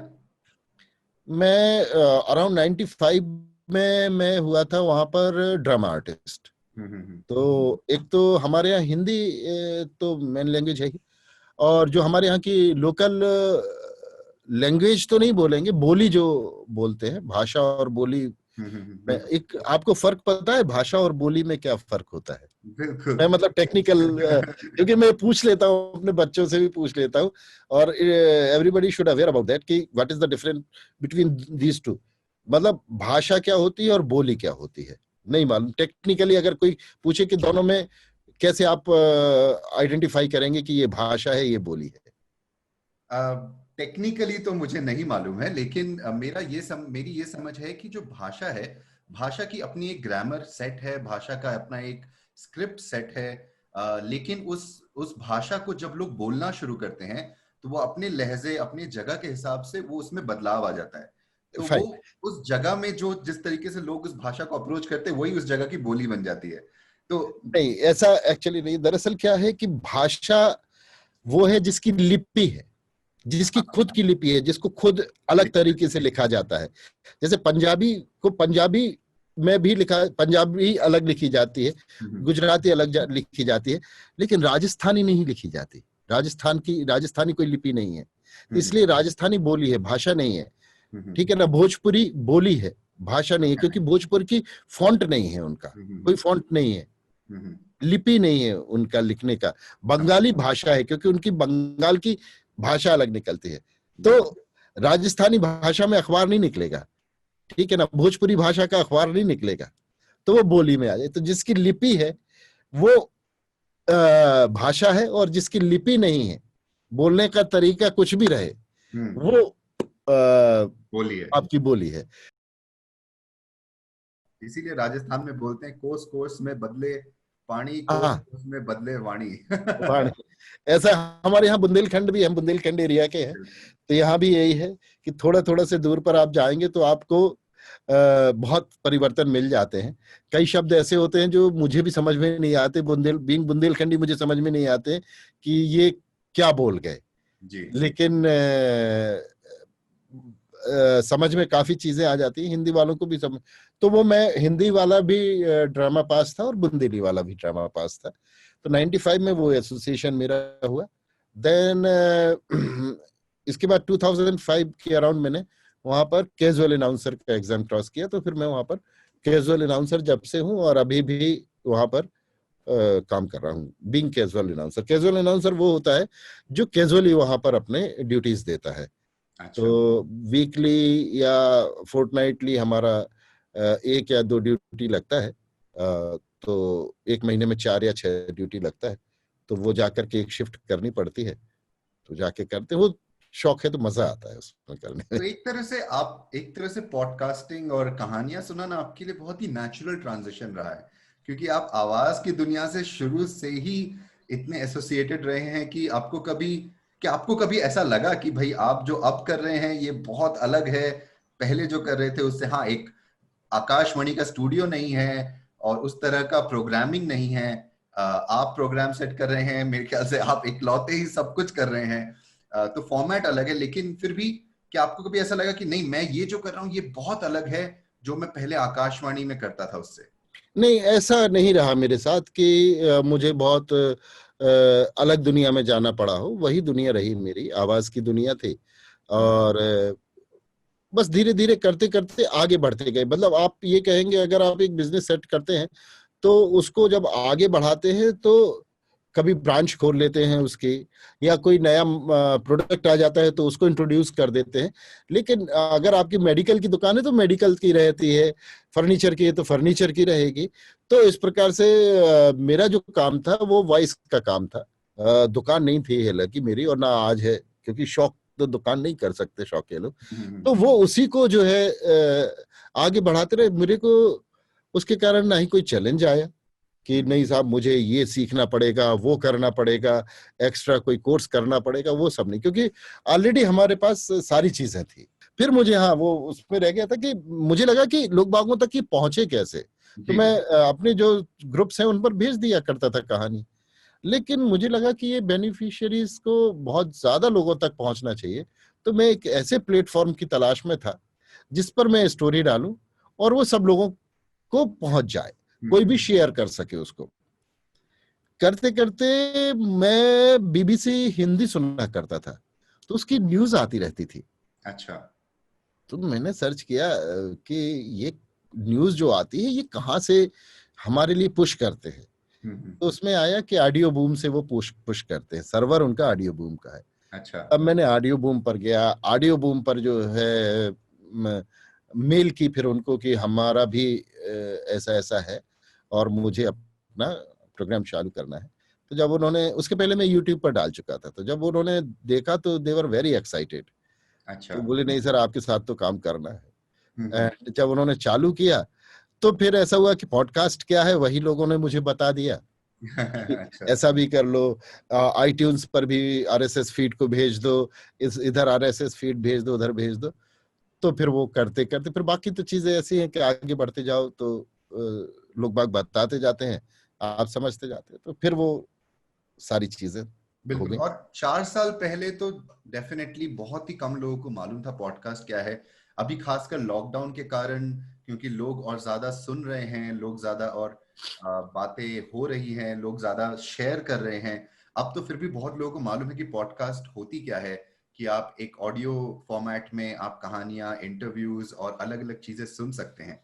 मैं अराउंड 95 में मैं हुआ था वहां पर ड्रामा आर्टिस्ट। हम्म। तो एक तो हमारे यहाँ हिंदी तो मेन लैंग्वेज है ही, और जो हमारे यहाँ की लोकल लैंग्वेज तो नहीं बोलेंगे, बोली जो बोलते हैं, भाषा और बोली में बिल्कुल। एक आपको फर्क पता है भाषा और बोली में क्या फर्क होता है? बिल्कुल। मैं मतलब टेक्निकल, क्योंकि मैं पूछ लेता हूँ अपने बच्चों से भी पूछ लेता हूँ, और everybody should aware about that कि what is the difference between these two. मतलब भाषा क्या होती है और बोली क्या होती है, नहीं मालूम टेक्निकली। अगर कोई पूछे कि दोनों में कैसे आप आइडेंटिफाई करेंगे कि ये भाषा है ये बोली है? टेक्निकली तो मुझे नहीं मालूम है, लेकिन मेरी ये समझ है कि जो भाषा है, भाषा की अपनी एक ग्रामर सेट है, भाषा का अपना एक स्क्रिप्ट सेट है। लेकिन उस भाषा को जब लोग बोलना शुरू करते हैं तो वो अपने लहजे, अपने जगह के हिसाब से वो उसमें बदलाव आ जाता है। तो वो फाइन। उस जगह में जो जिस तरीके से लोग उस भाषा को अप्रोच करते हैं वही उस जगह की बोली बन जाती है। तो नहीं, ऐसा एक्चुअली नहीं। दरअसल क्या है कि भाषा वो है जिसकी लिपि है, जिसकी खुद की लिपि है, जिसको खुद अलग तरीके से लिखा जाता है। जैसे पंजाबी को पंजाबी में भी लिखा, पंजाबी अलग लिखी जाती है, गुजराती अलग लिखी जाती है, लेकिन राजस्थानी नहीं लिखी जाती। राजस्थानी कोई लिपि नहीं है, इसलिए राजस्थानी बोली है, भाषा नहीं है। ठीक है ना? भोजपुरी बोली है, भाषा नहीं है, क्योंकि भोजपुर की फॉन्ट नहीं है, उनका कोई फॉन्ट नहीं है, लिपि नहीं है उनका लिखने का। बंगाली भाषा है क्योंकि उनकी बंगाल की भाषा अलग निकलती है। तो राजस्थानी भाषा में अखबार नहीं निकलेगा, ठीक है ना? भोजपुरी भाषा का अखबार नहीं निकलेगा, तो वो बोली में आ जाए। तो जिसकी लिपि है वो भाषा है, और जिसकी लिपि नहीं है, बोलने का तरीका कुछ भी रहे, वो बोली है। आपकी बोली है। इसीलिए राजस्थान में बोलते हैं कोस कोस में बदले पानी, कोस हाँ, कोस में बदले वाणी। ऐसा हमारे यहाँ बुंदेलखंड भी, हम बुंदेलखंड एरिया के हैं, तो यहाँ भी यही है कि थोड़ा थोड़ा से दूर पर आप जाएंगे तो आपको बहुत परिवर्तन मिल जाते हैं। कई शब्द ऐसे होते हैं जो मुझे भी समझ में नहीं आते, बुंदेलखंडी मुझे समझ में नहीं आते कि ये क्या बोल गए, लेकिन समझ में काफी चीजें आ जाती हैं, हिंदी वालों को भी समझ। तो वो मैं हिंदी वाला भी ड्रामा पास था और बुंदेली वाला भी ड्रामा पास था। तो 95 में वो एसोसिएशन मेरा हुआ। देन इसके बाद 2005 के अराउंड मैंने वहां पर कैजुअल अनाउंसर का एग्जाम क्रॉस किया। तो फिर मैं वहां पर कैजुअल अनाउंसर जब से हूँ, और अभी भी वहां पर काम कर रहा हूँ being casual announcer. Casual announcer वो होता है जो कैजुअली वहां पर अपने ड्यूटीज देता है। अच्छा। तो वीकली या फोर्टनाइटली हमारा 1 या 2 ड्यूटी लगता है। तो 1 महीने में 4 या 6 ड्यूटी लगता है, तो वो जाकर के एक शिफ्ट करनी पड़ती है, तो जाके करते हैं। वो शौक है तो मजा आता है उसमें करने में। तो एक तरह से पॉडकास्टिंग और कहानियां सुनाना आपके लिए बहुत ही नेचुरल ट्रांजिशन रहा है, क्योंकि आप आवाज की दुनिया से शुरू से ही इतने एसोसिएटेड रहे हैं कि आपको कभी ऐसा लगा कि भाई आप जो अब कर रहे हैं ये बहुत अलग है पहले जो कर रहे थे उससे? हाँ, एक आकाशवाणी का स्टूडियो नहीं है और उस तरह का प्रोग्रामिंग नहीं है। आप प्रोग्राम सेट कर रहे हैं, मेरे ख्याल से आप इकलौते ही सब कुछ कर रहे हैं। तो फॉर्मेट अलग है, लेकिन फिर भी क्या आपको कभी ऐसा लगा कि नहीं, मैं ये जो कर रहा हूँ ये बहुत अलग है जो मैं पहले आकाशवाणी में करता था उससे? नहीं, ऐसा नहीं रहा मेरे साथ कि मुझे बहुत अलग दुनिया में जाना पड़ा हो। वही दुनिया रही मेरी, आवाज की दुनिया थी। और बस धीरे धीरे करते करते आगे बढ़ते गए। मतलब आप ये कहेंगे अगर आप एक बिजनेस सेट करते हैं तो उसको जब आगे बढ़ाते हैं तो कभी ब्रांच खोल लेते हैं उसकी, या कोई नया प्रोडक्ट आ जाता है तो उसको इंट्रोड्यूस कर देते हैं। लेकिन अगर आपकी मेडिकल की दुकान है तो मेडिकल की रहती है, फर्नीचर की है तो फर्नीचर की रहेगी। तो इस प्रकार से मेरा जो काम था वो वॉइस का काम था। दुकान नहीं थी हालांकि मेरी, और ना आज है, क्योंकि शौक तो दुकान नहीं कर सकते शौकीन लोग। तो वो उसी को जो है आगे बढ़ाते रहे। मेरे को उसके कारण ना ही कोई चैलेंज आया कि नहीं साहब मुझे ये सीखना पड़ेगा, वो करना पड़ेगा, एक्स्ट्रा कोई कोर्स करना पड़ेगा, वो सब नहीं, क्योंकि ऑलरेडी हमारे पास सारी चीजें थी। फिर मुझे हाँ वो उसमें रह गया था कि मुझे लगा कि लोग बागों तक ये पहुंचे कैसे, तो मैं अपने जो ग्रुप्स हैं उन पर भेज दिया करता था कहानी। लेकिन मुझे लगा कि ये बेनिफिशियरीज को बहुत ज्यादा लोगों तक पहुंचना चाहिए, तो मैं एक ऐसे प्लेटफॉर्म की तलाश में था जिस पर मैं स्टोरी डालूं और वो सब लोगों को पहुंच जाए, कोई भी शेयर कर सके उसको। करते करते मैं बीबीसी हिंदी सुनना करता था, तो उसकी न्यूज आती रहती थी। अच्छा। तो मैंने सर्च किया कि ये न्यूज जो आती है ये कहाँ से हमारे लिए पुश करते हैं। तो उसमें आया कि ऑडियो बूम से वो पुश करते हैं, सर्वर उनका ऑडियो बूम का है। अच्छा। अब मैंने ऑडियो बूम पर गया, ऑडियो बूम पर जो है मेल की फिर उनको कि हमारा भी ऐसा ऐसा है और मुझे अपना प्रोग्राम चालू करना है। तो जब उन्होंने, उसके पहले मैं यूट्यूब पर डाल चुका था, तो जब उन्होंने देखा तो दे वर वेरी एक्साइटेड। अच्छा। तो बोले नहीं सर आपके साथ तो काम करना है। हम्म। जब उन्होंने चालू किया तो फिर ऐसा हुआ कि पॉडकास्ट क्या है वही लोगों ने मुझे बता दिया। अच्छा। ऐसा भी कर लो, आईट्यून्स पर भी आरएसएस फीड को भेज दो, इधर आरएसएस फीड भेज दो, उधर भेज दो। तो फिर वो करते करते फिर बाकी तो चीजें ऐसी हैं कि आगे बढ़ते जाओ तो लोग बाग बताते जाते हैं, आप समझते जाते हैं, तो फिर वो सारी चीजें हो बिल्कुल। गई। और 4 साल पहले तो डेफिनेटली बहुत ही कम लोगों को मालूम था पॉडकास्ट क्या है। अभी खासकर लॉकडाउन के कारण, क्योंकि लोग और ज्यादा सुन रहे हैं, लोग ज्यादा और बातें हो रही हैं, लोग ज्यादा शेयर कर रहे हैं। अब तो फिर भी बहुत लोगों को मालूम है कि पॉडकास्ट होती क्या है, कि आप एक ऑडियो फॉर्मेट में आप कहानियां, इंटरव्यूज और अलग अलग चीजें सुन सकते हैं।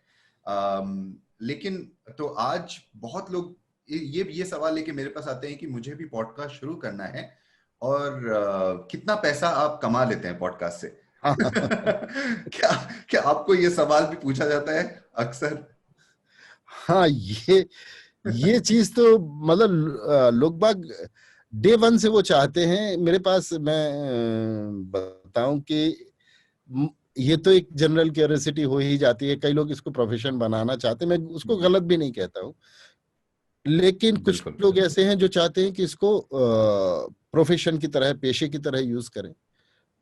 लेकिन तो आज बहुत लोग ये सवाल लेके मेरे पास आते हैं कि मुझे भी पॉडकास्ट शुरू करना है, और कितना पैसा आप कमा लेते हैं पॉडकास्ट से? क्या क्या आपको ये सवाल भी पूछा जाता है अक्सर? हाँ, ये चीज तो मतलब लोग बाग डे वन से वो चाहते हैं मेरे पास। मैं बताऊं कि ये तो एक जनरल क्यूरियोसिटी हो ही जाती है, कई लोग इसको प्रोफेशन बनाना चाहते हैं, मैं उसको गलत भी नहीं कहता हूँ। लेकिन कुछ बिल्कुल। लोग ऐसे हैं जो चाहते हैं कि इसको प्रोफेशन की तरह, पेशे की तरह यूज करें।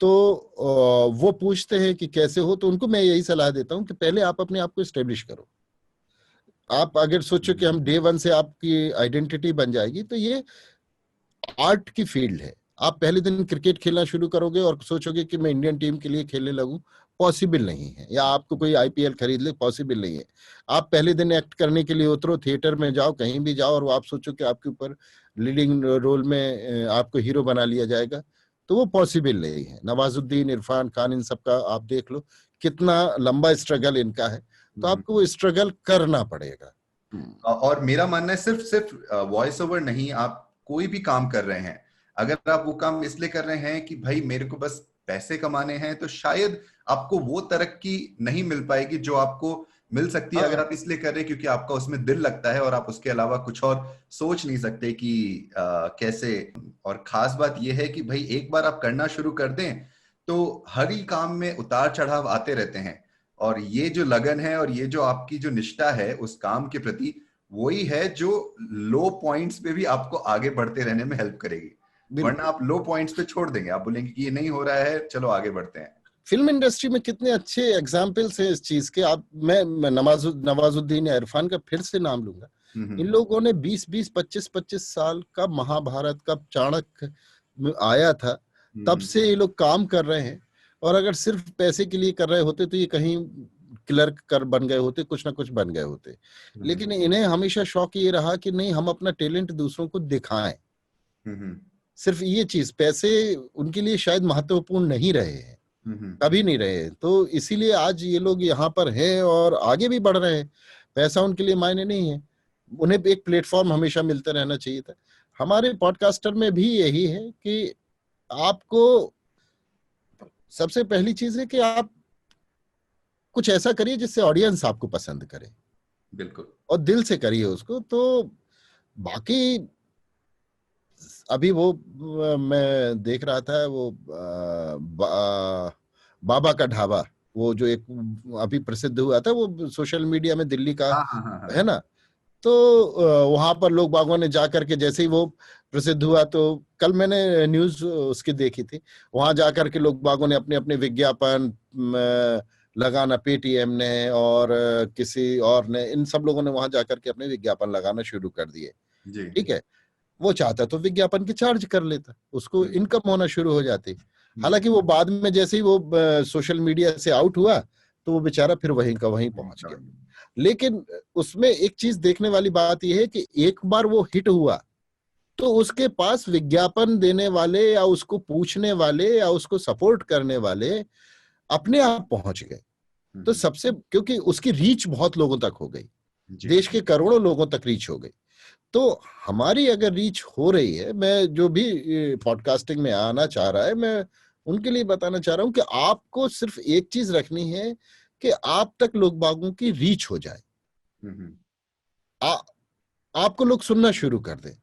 तो वो पूछते हैं कि कैसे हो, तो उनको मैं यही सलाह देता हूँ कि पहले आप अपने आप को एस्टेब्लिश करो। आप अगर सोचो कि हम डे वन से आपकी आइडेंटिटी बन जाएगी, तो ये आर्ट की फील्ड है। आप पहले दिन क्रिकेट खेलना शुरू करोगे और सोचोगे कि मैं इंडियन टीम के लिए खेलने लगूं, पॉसिबल नहीं है। या आपको कोई आईपीएल खरीद ले, पॉसिबल नहीं है। आप पहले दिन एक्ट करने के लिए उतरो, थिएटर में जाओ, कहीं भी जाओ, और आप सोचो कि आपके ऊपर लीडिंग रोल में आपको हीरो बना लिया जाएगा, तो वो पॉसिबल नहीं है। नवाजुद्दीन, इरफान खान, इन सबका आप देख लो कितना लंबा स्ट्रगल इनका है, तो आपको वो स्ट्रगल करना पड़ेगा। और मेरा मानना है सिर्फ सिर्फ वॉइस ओवर नहीं, आप कोई भी काम कर रहे हैं, अगर आप वो काम इसलिए कर रहे हैं कि भाई मेरे को बस पैसे कमाने हैं, तो शायद आपको वो तरक्की नहीं मिल पाएगी जो आपको मिल सकती है अगर हाँ, आप इसलिए कर रहे हैं क्योंकि आपका उसमें दिल लगता है और आप उसके अलावा कुछ और सोच नहीं सकते कि कैसे। और खास बात यह है कि भाई एक बार आप करना शुरू कर दें तो हर ही काम में उतार चढ़ाव आते रहते हैं, और ये जो लगन है और ये जो आपकी जो निष्ठा है उस काम के प्रति, वही है जो लो पॉइंट्स पे भी आपको आगे बढ़ते रहने में हेल्प करेगी। वरना आप लो पॉइंट्स पे छोड़ देंगे, आप बोलेंगे कि ये नहीं हो रहा है, चलो आगे बढ़ते हैं। फिल्म इंडस्ट्री में कितने अच्छे एग्जाम्पल्स हैं इस चीज के। आप मैं नवाजुद्दीन या इरफान का फिर से नाम लूंगा। इन लोगों ने 20-20, 25-25 साल का महाभारत का चाणक्य आया था, तब से ये लोग काम कर रहे हैं। और अगर सिर्फ पैसे के लिए कर रहे होते तो ये कहीं क्लर्क कर बन गए होते, कुछ ना कुछ बन गए होते। लेकिन इन्हें हमेशा शौक ये रहा कि नहीं, हम अपना टैलेंट दूसरों को दिखाएं। सिर्फ ये चीज, पैसे उनके लिए शायद महत्वपूर्ण नहीं रहे हैं, कभी नहीं रहे। तो इसीलिए आज ये लोग यहाँ पर हैं और आगे भी बढ़ रहे हैं। पैसा उनके लिए मायने नहीं है, उन्हें एक प्लेटफॉर्म हमेशा मिलते रहना चाहिए था। हमारे पॉडकास्टर में भी यही है कि आपको सबसे पहली चीज है कि आप कुछ ऐसा करिए जिससे ऑडियंस आपको पसंद करे, बिल्कुल। और दिल से करिए उसको। तो बाकी अभी वो मैं देख रहा था वो बाबा का ढाबा, वो जो एक अभी प्रसिद्ध हुआ था, वो सोशल मीडिया में दिल्ली का हाँ हाँ हाँ हाँ। है ना। तो वहां पर लोग बागों ने जाकर के, जैसे ही वो प्रसिद्ध हुआ, तो कल मैंने न्यूज उसकी देखी थी, वहां जाकर के लोग बागों ने अपने अपने विज्ञापन लगाना, पेटीएम ने और किसी और ने, इन सब लोगों ने वहां जाकर के अपने विज्ञापन लगाना शुरू कर दिए। जी। ठीक है, वो चाहता तो विज्ञापन की चार्ज कर लेता, उसको इनकम होना शुरू हो जाती। हालांकि वो बाद में जैसे ही वो सोशल मीडिया से आउट हुआ तो वो बेचारा फिर वहीं का वहीं पहुंच गया। लेकिन उसमें एक चीज देखने वाली बात यह है कि एक बार वो हिट हुआ तो उसके पास विज्ञापन देने वाले या उसको पूछने वाले या उसको सपोर्ट करने वाले अपने आप पहुंच गए। तो सबसे, क्योंकि उसकी रीच बहुत लोगों तक हो गई, देश के करोड़ों लोगों तक रीच हो गई। तो हमारी अगर रीच हो रही है, मैं जो भी पॉडकास्टिंग में आना चाह रहा है, मैं उनके लिए बताना चाह रहा हूं कि आपको सिर्फ एक चीज रखनी है कि आप तक लोग बागों की रीच हो जाए। आपको लोग सुनना शुरू कर दें।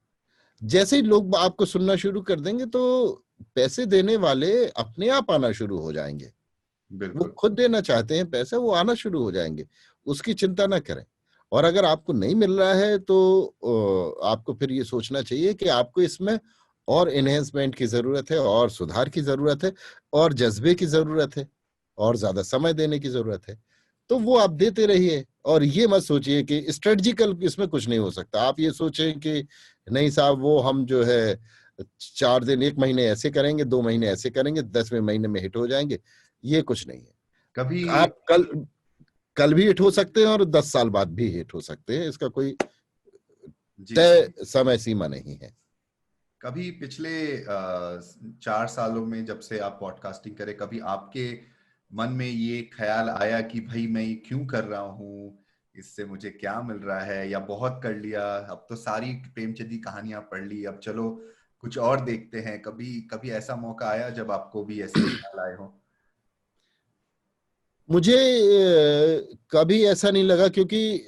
जैसे ही लोग आपको सुनना शुरू कर देंगे तो पैसे देने वाले अपने आप आना शुरू हो जाएंगे। वो खुद देना चाहते हैं पैसे, वो आना शुरू हो जाएंगे, उसकी चिंता ना करें। और अगर आपको नहीं मिल रहा है तो आपको फिर ये सोचना चाहिए कि आपको इसमें और एनहेंसमेंट की जरूरत है, और सुधार की जरूरत है, और जज्बे की जरूरत है, और ज्यादा समय देने की जरूरत है। तो वो आप देते रहिए, और ये मत सोचिए कि स्ट्रेटजिकल इसमें कुछ नहीं हो सकता। आप ये सोचें कि नहीं साहब, वो हम जो है 4 दिन, 1 महीने ऐसे करेंगे, 2 महीने ऐसे करेंगे, 10वें महीने में हिट हो जाएंगे, ये कुछ नहीं है। कभी आप कल भी हिट हो सकते हैं और 10 साल बाद भी हिट हो सकते हैं, इसका कोई तय समय सीमा नहीं है। कभी पिछले 4 सालों में जब से आप पॉडकास्टिंग करें, कभी आपके मन में ये ख्याल आया कि भाई मैं ये क्यों कर रहा हूँ, इससे मुझे क्या मिल रहा है, या बहुत कर लिया, अब तो सारी प्रेमचंद की कहानियां पढ़ ली, अब चलो कुछ और देखते हैं? कभी कभी ऐसा मौका आया जब आपको भी ऐसे ख्याल आए हो? मुझे कभी ऐसा नहीं लगा, क्योंकि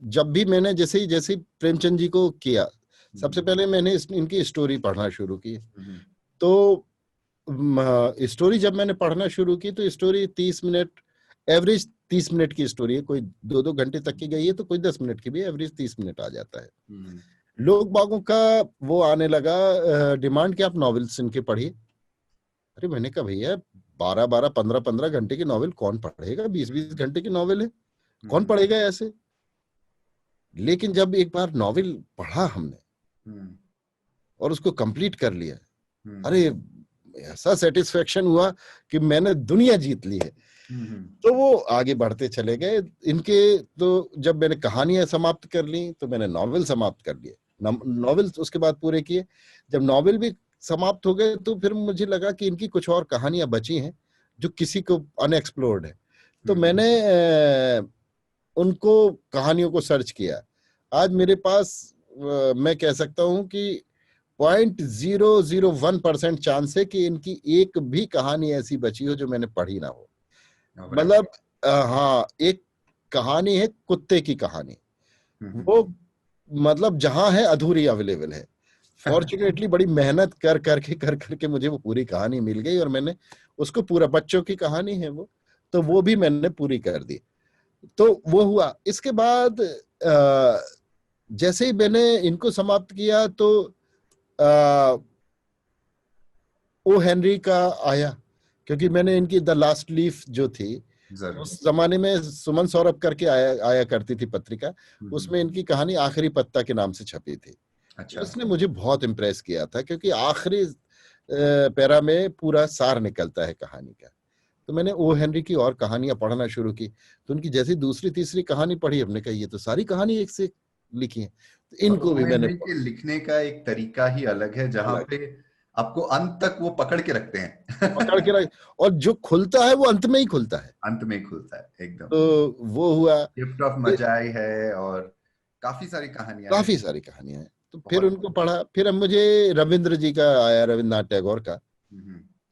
जब भी मैंने जैसे ही प्रेमचंद जी को किया, सबसे पहले मैंने इनकी स्टोरी पढ़ना शुरू की। तो स्टोरी जब मैंने पढ़ना शुरू की तो स्टोरी 30 मिनट, एवरेज 30 मिनट की स्टोरी है। कोई 2-2 घंटे तक की गई है तो कोई 10 मिनट की भी, एवरेज 30 मिनट आ जाता है। लोग बागों का वो आने लगा डिमांड कि आप नॉवेल्स इनके पढ़िए। अरे मैंने कहा भैया, 12-12, 15-15 घंटे की नॉवेल कौन पढ़ेगा? 20-20 घंटे की नॉवेल है, कौन पढ़ेगा ऐसे? लेकिन जब एक बार नॉवेल पढ़ा हमने और उसको कंप्लीट कर लिया, अरे ऐसा सेटिस्फेक्शन हुआ कि मैंने दुनिया जीत ली है। तो वो आगे बढ़ते चले गए। इनके तो जब मैंने कहानियां समाप्त कर ली तो मैंने नॉवेल समाप्त कर लिए, नॉवेल उसके बाद पूरे किए। जब नॉवेल भी समाप्त हो गए तो फिर मुझे लगा कि इनकी कुछ और कहानियां बची हैं जो किसी को अनएक्सप्लोर्ड है। तो मैंने उनको कहानियों को सर्च किया। आज मेरे पास मैं कह सकता हूं कि 0.001% चांस है कि इनकी एक भी कहानी ऐसी बची हो जो मैंने पढ़ी ना हो। मतलब हाँ, एक कहानी है कुत्ते की कहानी, वो मतलब जहां है अधूरी अवेलेबल है। फॉर्चुनेटली बड़ी मेहनत कर करके मुझे वो पूरी कहानी मिल गई और मैंने उसको पूरा, बच्चों की कहानी है वो, तो वो भी मैंने पूरी कर दी। तो वो हुआ। इसके बाद जैसे ही मैंने इनको समाप्त किया तो ओ हेनरी का आया, क्योंकि मैंने इनकी द लास्ट लीफ जो थी, उस जमाने में सुमन सौरभ करके आया करती थी पत्रिका, उसमें इनकी कहानी आखिरी पत्ता के नाम से छपी थी। अच्छा। उसने मुझे बहुत इम्प्रेस किया था, क्योंकि आखिरी पैरा में पूरा सार निकलता है कहानी का। तो मैंने ओ हेनरी की और कहानियां पढ़ना शुरू की। तो उनकी जैसी दूसरी तीसरी कहानी पढ़ी, हमने कहा ये तो सारी कहानी एक से लिखी है। तो इनको भी मैंने के लिखने का एक तरीका ही अलग है, जहां पे आपको अंत तक वो पकड़ के रखते हैं। पकड़ के रख, और जो खुलता है वो अंत में ही खुलता है, अंत में ही खुलता है एकदम। तो वो हुआ। गिफ्ट ऑफ मजाई है और काफी सारी कहानियां हैं। तो फिर उनको पढ़ा। फिर अब मुझे रविंद्र जी का आया, रविंद्रनाथ टैगोर का।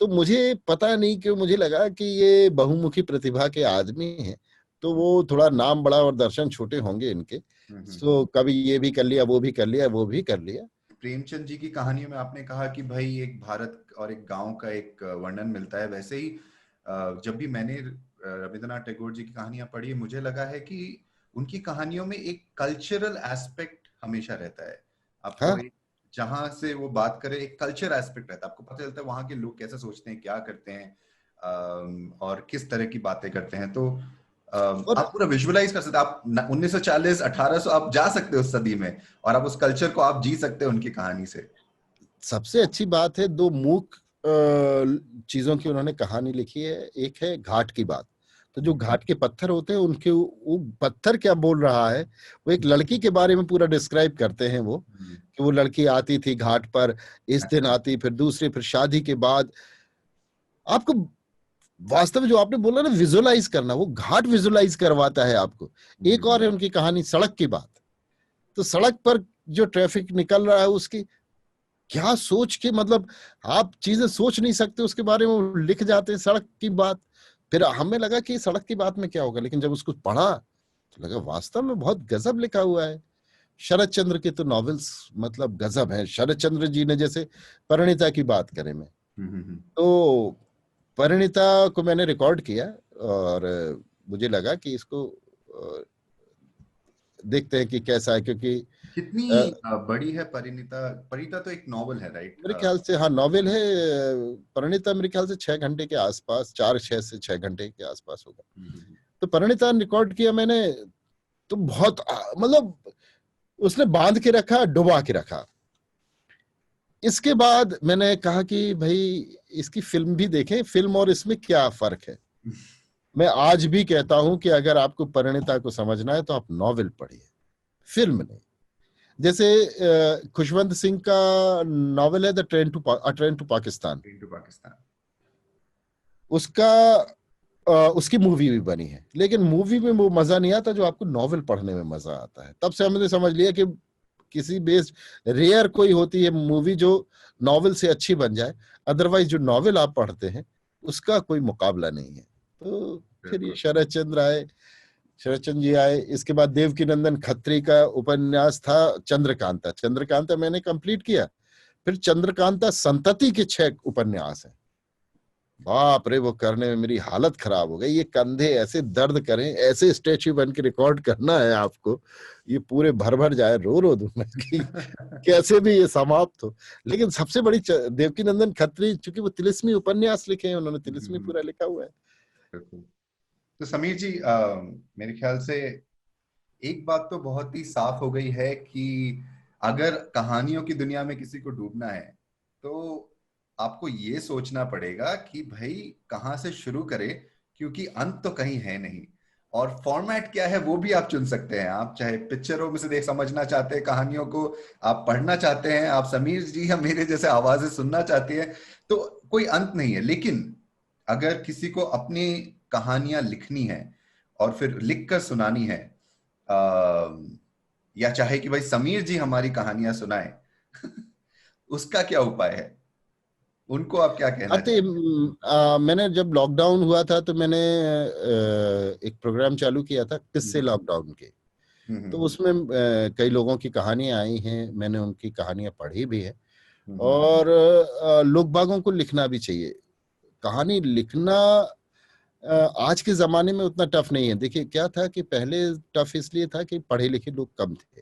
तो मुझे पता नहीं क्यों मुझे लगा कि ये बहुमुखी प्रतिभा के आदमी हैं, तो वो थोड़ा नाम बड़ा और दर्शन छोटे होंगे इनके। तो कभी ये भी कर लिया, वो भी कर लिया, वो भी कर लिया। प्रेमचंद जी की कहानियों में आपने कहा कि भाई एक भारत और एक गांव का एक वर्णन मिलता है, वैसे ही जब भी मैंने रविंद्रनाथ टैगोर जी की कहानियां पढ़ी, मुझे लगा है कि उनकी कहानियों में एक कल्चरल एस्पेक्ट हमेशा रहता है। आपको हाँ? जहां से वो बात करे, एक कल्चर एस्पेक्ट रहता है, आपको पता चलता है वहां के लोग कैसे सोचते हैं, क्या करते हैं। और किस तरह की बातें करते हैं। तो और आप पूरा विजुअलाइज कर सकते हैं, आप 1940 1800 आप जा सकते हो उस सदी में, और आप उस कल्चर को आप जी सकते हो उनकी कहानी से। सबसे अच्छी बात है, दो मूक चीजों की उन्होंने कहानी लिखी है। एक है घाट की बात। तो जो घाट के पत्थर होते हैं उनके वो पत्थर क्या बोल रहा है, वो एक लड़की के बारे में पूरा डिस्क्राइब करते हैं वो, कि वो लड़की आती थी घाट पर, इस दिन अच्छा। आती, फिर दूसरे, फिर शादी के बाद। आपको वास्तव में जो आपने बोला ना विजुअलाइज करना, वो घाट विजुअलाइज करवाता है आपको। एक और है उनकी कहानी सड़क की बात। तो सड़क पर जो ट्रैफिक निकल रहा है उसकी क्या सोच के, मतलब आप चीजें सोच नहीं सकते उसके बारे में, वो लिख जाते हैं सड़क की बात। फिर हमें लगा कि सड़क की बात में क्या होगा, लेकिन जब उसको पढ़ा तो लगा वास्तव में बहुत गजब लिखा हुआ है। शरद चंद्र के तो नॉवेल्स मतलब गजब है। शरद चंद्र जी ने जैसे परिणीता की बात करें मैं, तो परिणीता को मैंने रिकॉर्ड किया और मुझे लगा कि इसको देखते हैं कि कैसा है, क्योंकि कितनी बड़ी है परिणीता? परिणीता तो एक नॉवल है, राइट? मेरे ख्याल से हाँ नॉवेल है। परिणीता मेरे ख्याल से 6 घंटे के आसपास, 4 6 से 6 घंटे के आसपास होगा। तो परिणीता रिकॉर्ड किया मैंने, तो बहुत मतलब उसने बांध के रखा, डुबा के रखा। इसके बाद मैंने कहा कि भाई इसकी फिल्म भी देखें, फिल्म और इसमें क्या फर्क है। मैं आज भी कहता हूं कि अगर आपको परिणीता को समझना है तो आप नॉवेल पढ़िए, फिल्म नहीं। जैसे खुशवंत सिंह का नॉवेल है the train to Pakistan, to Pakistan. उसका उसकी मूवी भी बनी है, लेकिन मूवी में वो मजा नहीं आता जो आपको नॉवेल पढ़ने में मजा आता है। तब से हमने समझ लिया कि किसी बेस्ड रेयर कोई होती है मूवी जो नॉवेल से अच्छी बन जाए, अदरवाइज जो नॉवेल आप पढ़ते हैं उसका कोई मुकाबला नहीं है। तो फिर ये शरद चंद्र आए, शरद चंद्र जी आए। इसके बाद देवकीनंदन खत्री का उपन्यास था चंद्रकांता। चंद्रकांता मैंने कंप्लीट किया। फिर चंद्रकांता संतति के 6 उपन्यास हैं। बाप रे, वो करने में मेरी हालत खराब हो गई। ये कंधे ऐसे दर्द करें, ऐसे स्टैच्यू बन के रिकॉर्ड करना है आपको, ये पूरे भर भर जाए, रो रो दूं मैं कि कैसे भी ये समाप्त हो। लेकिन सबसे बड़ी देवकीनंदन खत्री, चूंकि वो तिलिस्मी उपन्यास लिखे हैं उन्होंने, तिलिस्मी पूरा लिखा हुआ है। तो समीर जी, मेरे ख्याल से एक बात तो बहुत ही साफ हो गई है कि अगर कहानियों की दुनिया में किसी को डूबना है तो आपको ये सोचना पड़ेगा कि भाई कहाँ से शुरू करें, क्योंकि अंत तो कहीं है नहीं। और फॉर्मेट क्या है वो भी आप चुन सकते हैं। आप चाहे पिक्चरों में से देख समझना चाहते हैं कहानियों को, आप पढ़ना चाहते हैं, आप समीर जी या मेरे जैसे आवाजें सुनना चाहते हैं, तो कोई अंत नहीं है। लेकिन अगर किसी को अपनी कहानियां लिखनी है और फिर लिख कर सुनानी है, या चाहे कि भाई समीर जी हमारी कहानियां सुनाए उसका क्या उपाय है? उनको आप क्या कहना अरे चाहेंगे? मैंने जब लॉकडाउन हुआ था तो मैंने एक प्रोग्राम चालू किया था किस्से हम्म। लॉकडाउन के। तो हम्म। उसमें कई लोगों की कहानियां आई हैं, मैंने उनकी कहानियां पढ़ी भी है। हम्म। और लोग बागों को लिखना भी चाहिए। कहानी लिखना आज के जमाने में उतना टफ नहीं है। देखिए क्या था कि पहले टफ इसलिए था कि पढ़े लिखे लोग कम थे,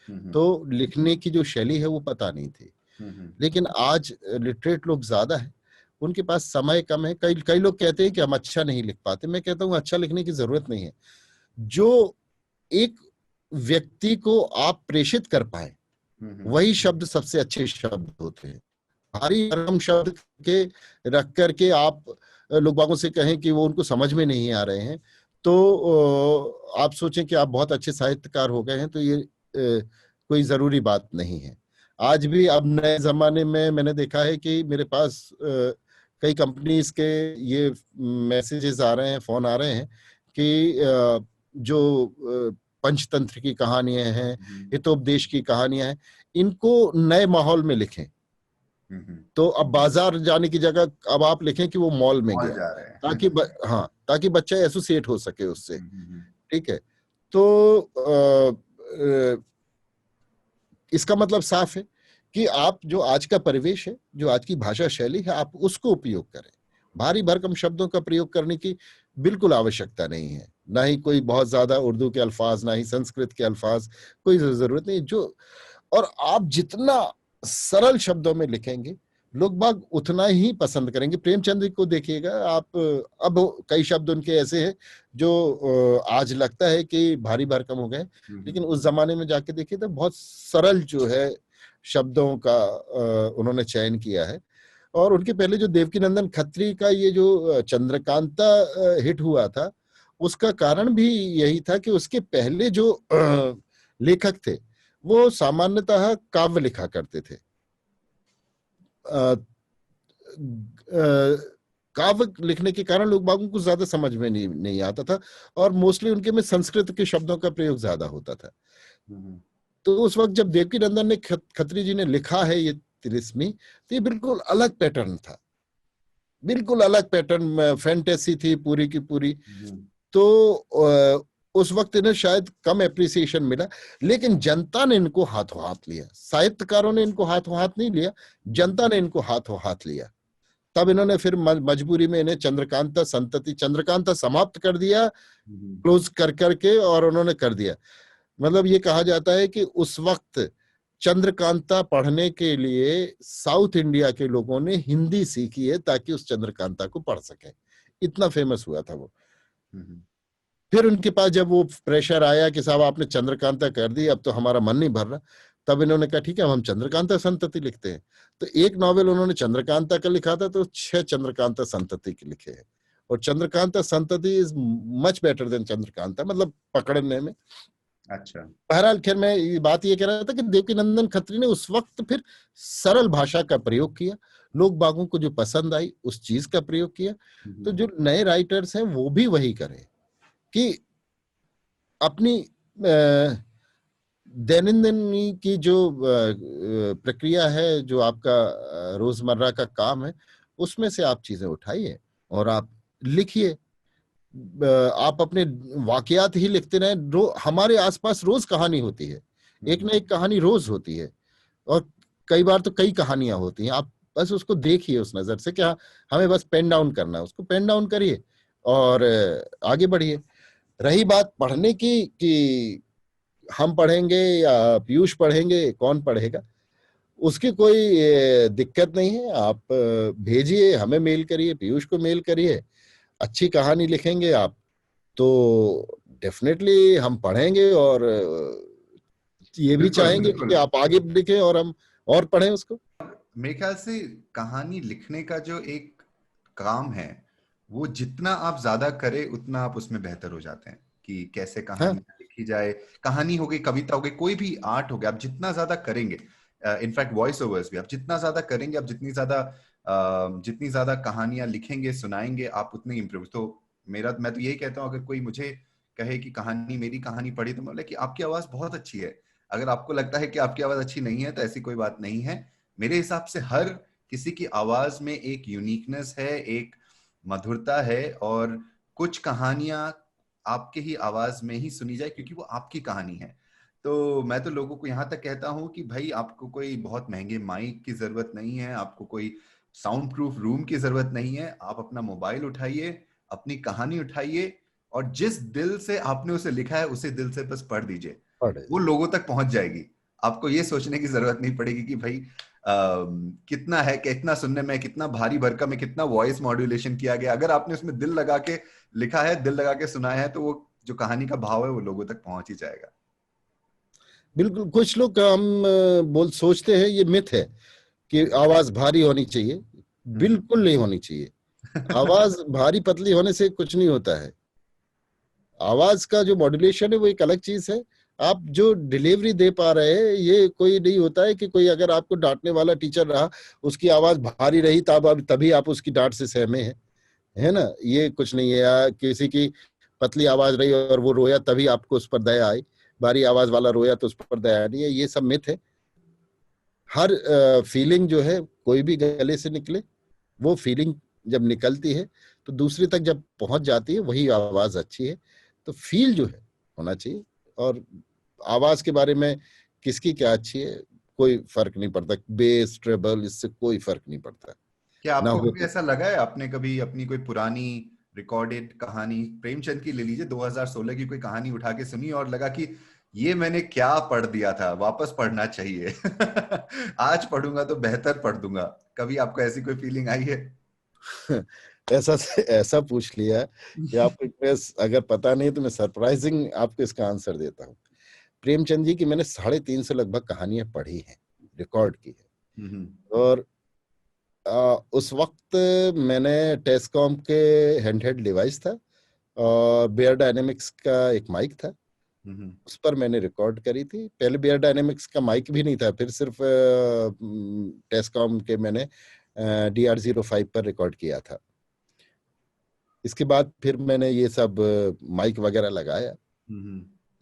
हम्म। तो लिखने की जो शैली है वो पता नहीं थी। हम्म। लेकिन आज लिटरेट लोग ज्यादा है, उनके पास समय कम है। कई कई लोग कहते हैं कि हम अच्छा नहीं लिख पाते। मैं कहता हूँ अच्छा लिखने की जरूरत नहीं है। जो एक व्यक्ति को आप प्रेषित कर पाए वही शब्द सबसे अच्छे शब्द होते हैं। भारी भरकम शब्द के रख करके आप लोग बागों से कहें कि वो उनको समझ में नहीं आ रहे हैं, तो आप सोचें कि आप बहुत अच्छे साहित्यकार हो गए हैं, तो ये कोई जरूरी बात नहीं है। आज भी अब नए जमाने में मैंने देखा है कि मेरे पास कई कंपनीज के ये मैसेजेस आ रहे हैं, फोन आ रहे हैं कि जो पंचतंत्र की कहानियां हैं, हितोपदेश की कहानियां हैं, इनको नए माहौल में लिखें। तो अब बाजार जाने की जगह अब आप लिखें कि वो मॉल में मॉल गया, जा रहे हैं। ताकि हाँ, ताकि बच्चा एसोसिएट हो सके उससे। ठीक है, तो इसका मतलब साफ है कि आप जो आज का परिवेश है, जो आज की भाषा शैली है, आप उसको उपयोग करें। भारी भरकम शब्दों का प्रयोग करने की बिल्कुल आवश्यकता नहीं है, ना ही कोई बहुत ज्यादा उर्दू के अल्फाज, ना ही संस्कृत के अल्फाज, कोई जरूरत नहीं। जो और आप जितना सरल शब्दों में लिखेंगे लोग बाग उतना ही पसंद करेंगे। प्रेमचंद को देखिएगा आप, अब कई शब्द उनके ऐसे हैं जो आज लगता है कि भारी भरकम हो गए, लेकिन उस जमाने में जाके देखिए तो बहुत सरल जो है शब्दों का उन्होंने चयन किया है। और उनके पहले जो देवकीनंदन खत्री का ये जो चंद्रकांता हिट हुआ था, उसका कारण भी यही था कि उसके पहले जो लेखक थे वो सामान्यतः काव्य लिखा करते थे। काव्य लिखने के कारण लोग बागों को ज्यादा समझ में नहीं आता था, और मोस्टली उनके में संस्कृत के शब्दों का प्रयोग ज्यादा होता था। तो उस वक्त जब देवकीनंदन ने खत्री जी ने लिखा है ये तिलिस्मी, तो ये बिल्कुल अलग पैटर्न था, बिल्कुल अलग पैटर्न, फैंटेसी थी पूरी की पूरी। तो उस वक्त इन्हें शायद कम एप्रिसिएशन मिला, लेकिन जनता ने इनको हाथों हाथ लिया। साहित्यकारों ने इनको हाथों हाथ नहीं लिया, जनता ने इनको हाथों हाथ लिया। तब इन्होंने फिर मजबूरी में इन्हें चंद्रकांता समाप्त कर दिया, क्लोज कर करके, और उन्होंने कर दिया। मतलब ये कहा जाता है कि उस वक्त चंद्रकांता पढ़ने के लिए साउथ इंडिया के लोगों ने हिंदी सीखी है ताकि उस चंद्रकांता को पढ़ सके, इतना फेमस हुआ था वो। फिर उनके पास जब वो प्रेशर आया कि साहब आपने चंद्रकांता कर दी, अब तो हमारा मन नहीं भर रहा, तब इन्होंने कहा ठीक है हम चंद्रकांता संतति लिखते हैं। तो एक नॉवेल उन्होंने चंद्रकांता का लिखा था, तो 6 चंद्रकांता संतति के लिखे हैं। और चंद्रकांता संतति is much better than Chandrakanta, मतलब पकड़ने में। अच्छा। बहरहाल खैर मैं बात ये कह रहा था कि देवकीनंदन खत्री ने उस वक्त फिर सरल भाषा का प्रयोग किया, लोग बागों को जो पसंद आई उस चीज का प्रयोग किया। तो जो नए राइटर्स हैं वो भी वही करें कि अपनी दैनंदिन की जो प्रक्रिया है, जो आपका रोजमर्रा का काम है, उसमें से आप चीजें उठाइए और आप लिखिए। आप अपने वाकयात ही लिखते रहें। हमारे आसपास रोज कहानी होती है, एक ना एक कहानी रोज होती है, और कई बार तो कई कहानियां होती हैं। आप बस उसको देखिए उस नजर से, क्या हमें बस पेन डाउन करना है, उसको पेन डाउन करिए और आगे बढ़िए। रही बात पढ़ने की कि हम पढ़ेंगे या पीयूष पढ़ेंगे, कौन पढ़ेगा, उसकी कोई दिक्कत नहीं है। आप भेजिए, हमें मेल करिए, पीयूष को मेल करिए। अच्छी कहानी लिखेंगे आप तो डेफिनेटली हम पढ़ेंगे, और ये भी चाहेंगे कि आप आगे लिखें और हम और पढ़ें उसको। मेरे ख्याल से कहानी लिखने का जो एक काम है, वो जितना आप ज्यादा करें उतना आप उसमें बेहतर हो जाते हैं कि कैसे कहानी लिखी जाए। कहानी हो गई, कविता हो गई, कोई भी आर्ट हो गया, आप जितना ज्यादा करेंगे, इनफैक्ट वॉइस ओवर्स भी आप जितना ज्यादा करेंगे, आप जितनी ज्यादा कहानियां लिखेंगे, सुनाएंगे, आप उतने इम्प्रूव। तो मैं तो यही कहता हूँ, अगर कोई मुझे कहे कि मेरी कहानी पढ़ी, तो मैं बोला कि आपकी आवाज बहुत अच्छी है। अगर आपको लगता है कि आपकी आवाज अच्छी नहीं है तो ऐसी कोई बात नहीं है। मेरे हिसाब से हर किसी की आवाज में एक यूनिकनेस है, एक मधुरता है, और कुछ कहानियां आपके ही आवाज में ही सुनी जाए क्योंकि वो आपकी कहानी है। तो मैं तो लोगों को यहां तक कहता हूं कि भाई आपको कोई बहुत महंगे माइक की जरूरत नहीं है, आपको कोई साउंड प्रूफ रूम की जरूरत नहीं है। आप अपना मोबाइल उठाइए, अपनी कहानी उठाइए, और जिस दिल से आपने उसे लिखा है उसे दिल से बस पढ़ दीजिए, वो लोगों तक पहुंच जाएगी। आपको ये सोचने की जरूरत नहीं पड़ेगी कि भाई कितना है, कितना सुनने में, कितना भारी भरकम है, कितना वॉइस मॉड्यूलेशन किया गया। अगर आपने उसमें दिल लगा के लिखा है, दिल लगा के सुनाया है, तो वो जो कहानी का भाव है वो लोगों तक पहुंच ही जाएगा। बिल्कुल। कुछ लोग हम सोचते हैं, ये मिथ है कि आवाज भारी होनी चाहिए। बिल्कुल नहीं होनी चाहिए। आवाज भारी पतली होने से कुछ नहीं होता है। आवाज का जो मॉड्यूलेशन है वो एक अलग चीज है। आप जो डिलीवरी दे पा रहे हैं, ये कोई नहीं होता है कि कोई अगर आपको डांटने वाला टीचर रहा, उसकी आवाज भारी रही तब तभी आप उसकी डांट से सहमे हैं, है ना। ये कुछ नहीं है। या किसी की पतली आवाज रही और वो रोया तभी आपको उस पर दया आई, भारी आवाज वाला रोया तो उस पर दया नहीं है। ये सब मिथ है। हर फीलिंग जो है कोई भी गले से निकले, वो फीलिंग जब निकलती है तो दूसरे तक जब पहुंच जाती है, वही आवाज अच्छी है। तो फील जो है होना चाहिए। और आवाज के बारे में किसकी क्या अच्छी है कोई फर्क नहीं पड़ता, बेस ट्रेबल इससे कोई फर्क नहीं पड़ता। क्या ना आपको हो कभी ऐसा लगा है, आपने कभी अपनी कोई पुरानी रिकॉर्डेड कहानी, प्रेमचंद की ले लीजिए, 2016 की कोई कहानी उठा के सुनी और लगा कि ये मैंने क्या पढ़ दिया था, वापस पढ़ना चाहिए। आज पढ़ूंगा तो बेहतर पढ़ दूंगा। कभी आपको ऐसी कोई फीलिंग आई है? ऐसा ऐसा पूछ लिया कि आपको अगर पता नहीं तो मैं सरप्राइजिंग आपको इसका आंसर देता हूँ। प्रेमचंद जी की मैंने 350 लगभग कहानियां पढ़ी हैं, रिकॉर्ड की है। हम्म। और उस वक्त मैंने टेस्कॉम के हैंडहेल्ड डिवाइस था और बेयर डायनेमिक्स का एक माइक था, उस पर मैंने रिकॉर्ड करी थी। पहले बेयर डायनेमिक्स का माइक भी नहीं था, फिर सिर्फ टेस्कॉम के मैंने DR-05 पर रिकॉर्ड किया था। इसके बाद फिर मैंने ये सब माइक वगैरह लगाया,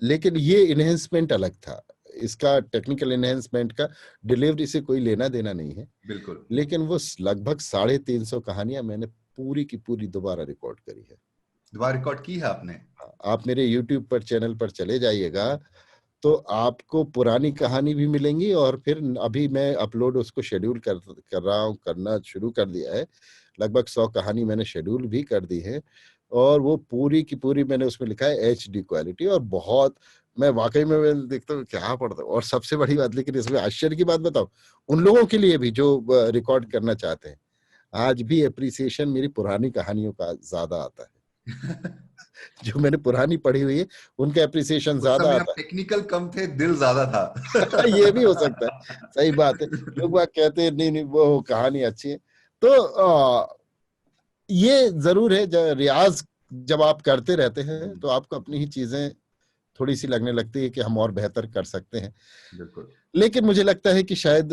लेकिन ये इनहेंसमेंट अलग था। इसका टेक्निकल इनहेंसमेंट का डिलीवरी से कोई लेना देना नहीं है, बिल्कुल। लेकिन वो लगभग 350 कहानियां मैंने पूरी की पूरी दोबारा रिकॉर्ड करी है। दोबारा रिकॉर्ड की है आपने? आप मेरे YouTube पर चैनल पर चले जाइएगा तो आपको पुरानी कहानी भी मिलेंगी, और फिर अभी मैं अपलोड उसको शेड्यूल कर रहा हूँ, करना शुरू कर दिया है। लगभग 100 कहानी मैंने शेड्यूल भी कर दी है, और वो पूरी की पूरी मैंने उसमें लिखा है HD क्वालिटी। और बहुत मैं वाकई में मैं देखता हूँ क्या पढ़ता हूँ। और सबसे बड़ी बात, लेकिन इसमें आश्चर्य की बात बताऊं, उन लोगों के लिए भी जो रिकॉर्ड करना चाहते हैं, आज भी अप्रिसिएशन मेरी पुरानी कहानियों का ज्यादा आता है। जो मैंने पुरानी पढ़ी हुई है उनका अप्रिसिएशन उस ज्यादा समय आप आता टेक्निकल कम थे, दिल ज्यादा था। है। ये भी हो सकता है, सही बात है। लोग बात कहते हैं नहीं नहीं वो कहानी अच्छी है। तो ये जरूर है, रियाज जब आप करते रहते हैं तो आपको अपनी ही चीजें थोड़ी सी लगने लगती है कि हम और बेहतर कर सकते हैं। बिल्कुल। लेकिन मुझे लगता है कि शायद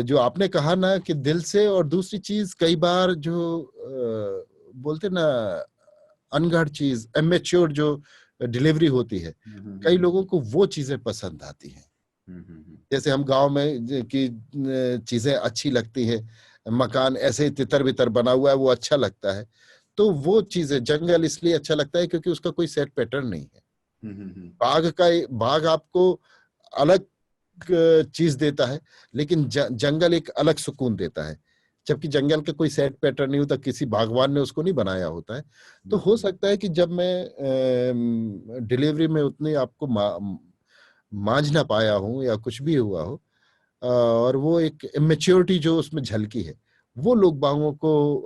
जो आपने कहा ना कि दिल से, और दूसरी चीज कई बार जो बोलते ना अनगढ़ चीज, इमेच्योर जो डिलीवरी होती है, कई लोगों को वो चीजें पसंद आती हैं। जैसे हम गांव में की चीजें अच्छी लगती हैं, मकान ऐसे तितर बितर बना हुआ है वो अच्छा लगता है, तो वो चीजें, जंगल इसलिए अच्छा लगता है क्योंकि उसका कोई सेट पैटर्न नहीं है। बाघ आपको अलग चीज देता है, लेकिन जंगल एक अलग सुकून देता है, जबकि जंगल का कोई सेट पैटर्न नहीं होता, किसी बागवान ने उसको नहीं बनाया होता है। तो हो सकता है कि जब मैं डिलीवरी में उतनी आपको मांझ ना पाया हूं या कुछ भी हुआ हो, और वो एक इमेच्योरिटी जो उसमें झलकी है वो लोग बागों को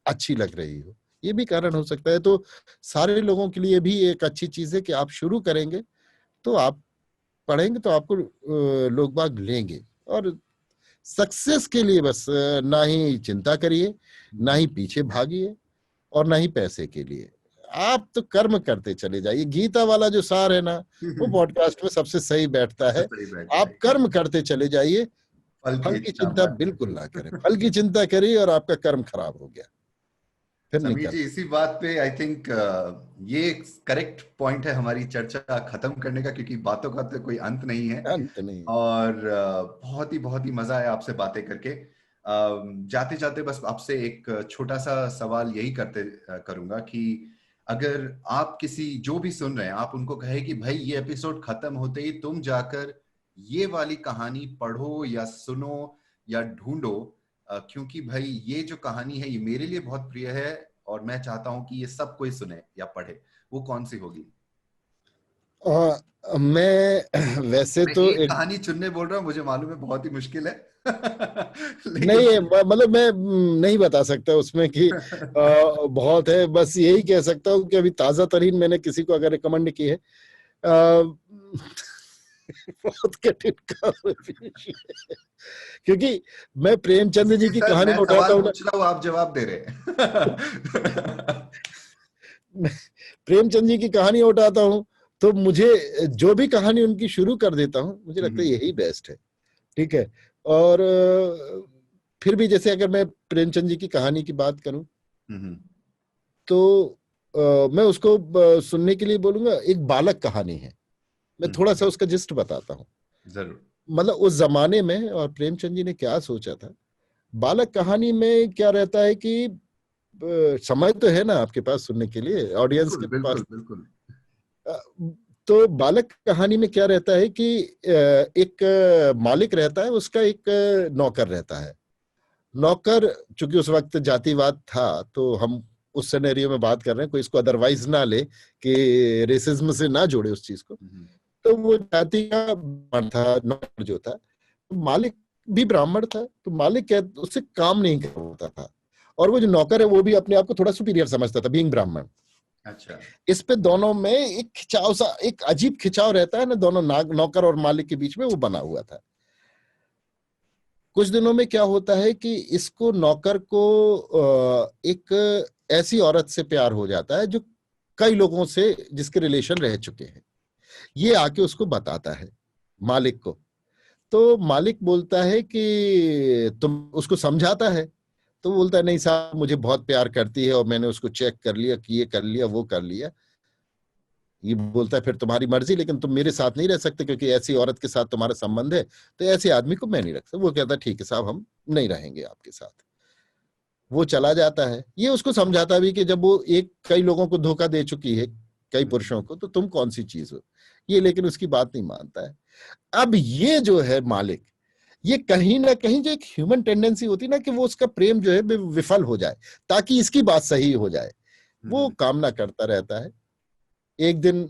अच्छी लग रही हो, ये भी कारण हो सकता है। तो सारे लोगों के लिए भी एक अच्छी चीज है कि आप शुरू करेंगे तो आप पढ़ेंगे तो आपको लोग बाग लेंगे। और सक्सेस के लिए बस ना ही चिंता करिए, ना ही पीछे भागिए, और ना ही पैसे के लिए। आप तो कर्म करते चले जाइए। गीता वाला जो सार है ना, वो पॉडकास्ट में सबसे सही बैठता है। आप कर्म करते चले जाइए, फल की चिंता बिल्कुल ना करें। फल की चिंता करिए और आपका कर्म खराब हो गया, फिर नहीं समीर कर। जी, इसी बात पे आई थिंक ये करेक्ट पॉइंट है हमारी चर्चा खत्म करने का, क्योंकि बातों का तो कोई अंत नहीं है। अंत नहीं। और बहुत ही मजा आया आपसे बातें करके। जाते जाते बस आपसे एक छोटा सा सवाल यही करूंगा कि अगर आप किसी जो भी सुन रहे हैं, आप उनको कहे कि भाई ये एपिसोड खत्म होते ही तुम जाकर ये वाली कहानी पढ़ो या सुनो या ढूंढो, क्योंकि भाई ये जो कहानी है ये मेरे लिए बहुत प्रिय है और मैं चाहता हूं कि ये सब कोई सुने या पढ़े, वो कौन सी होगी? मैं वैसे मैं तो एक एक, कहानी चुनने बोल रहा हूँ, मुझे मालूम है बहुत ही मुश्किल है। लेकिन नहीं मतलब मैं नहीं बता सकता उसमें कि बहुत है। बस यही कह सकता हूँ कि अभी ताजा तरीन मैंने किसी को अगर रिकमेंड की है, बहुत कठिन काम है क्योंकि मैं प्रेमचंद जी की सर, कहानी मैं में सवाल उठाता हूँ ना। पूछ रहा हूँ, आप जवाब दे रहे। प्रेमचंद जी की कहानी उठाता हूँ तो मुझे जो भी कहानी उनकी शुरू कर देता हूँ, मुझे लगता है यही बेस्ट है। ठीक है। और फिर भी जैसे अगर मैं प्रेमचंद जी की कहानी की बात करूं तो मैं उसको सुनने के लिए बोलूंगा। एक बालक कहानी है, मैं थोड़ा सा उसका जिस्ट बताता हूँ। जरूर। मतलब उस जमाने में और प्रेमचंद जी ने क्या सोचा था। बालक कहानी में क्या रहता है कि समय तो है ना आपके पास सुनने के लिए, ऑडियंस बिल्कुल के पास। बिल्कुल बिल्कुल। अ, तो बालक कहानी में क्या रहता है कि एक मालिक रहता है, उसका एक नौकर रहता है। नौकर, चूंकि उस वक्त जातिवाद था तो हम उस सिनेरियो में बात कर रहे हैं, कोई इसको अदरवाइज ना ले कि रेसिज्म से ना जोड़े उस चीज को। तो वो जाति का ब्राह्मण था, नौकर जो था, तो मालिक भी ब्राह्मण था, तो मालिक क्या उससे काम नहीं कर होता था, और वो जो नौकर है वो भी अपने आप को थोड़ा सुपीरियर समझता था बीइंग ब्राह्मण। अच्छा। इस पे दोनों में एक खिंचाव सा, एक अजीब खिंचाव रहता है ना दोनों नौकर और मालिक के बीच में, वो बना हुआ था। कुछ दिनों में क्या होता है कि इसको, नौकर को एक ऐसी औरत से प्यार हो जाता है जो कई लोगों से जिसके रिलेशन रह चुके हैं। ये आके उसको बताता है मालिक को। तो मालिक बोलता है कि तुम, उसको समझाता है, तो बोलता है नहीं साहब मुझे बहुत प्यार करती है और मैंने उसको चेक कर लिया कि ये कर लिया वो कर लिया। ये बोलता है फिर तुम्हारी मर्जी, लेकिन तुम मेरे साथ नहीं रह सकते क्योंकि ऐसी औरत के साथ तुम्हारा संबंध है, तो ऐसे आदमी को मैं नहीं रख सकता। वो कहता है ठीक है साहब हम नहीं रहेंगे आपके साथ। वो चला जाता है। ये उसको समझाता भी कि जब वो एक कई लोगों को धोखा दे चुकी है, कई पुरुषों को, तो तुम कौन सी चीज हो। ये लेकिन उसकी बात नहीं मानता है। अब ये जो है मालिक, ये कहीं ना कहीं जो एक ह्यूमन टेंडेंसी होती है ना कि वो उसका प्रेम जो है विफल हो जाए ताकि इसकी बात सही हो जाए, वो कामना करता रहता है। एक दिन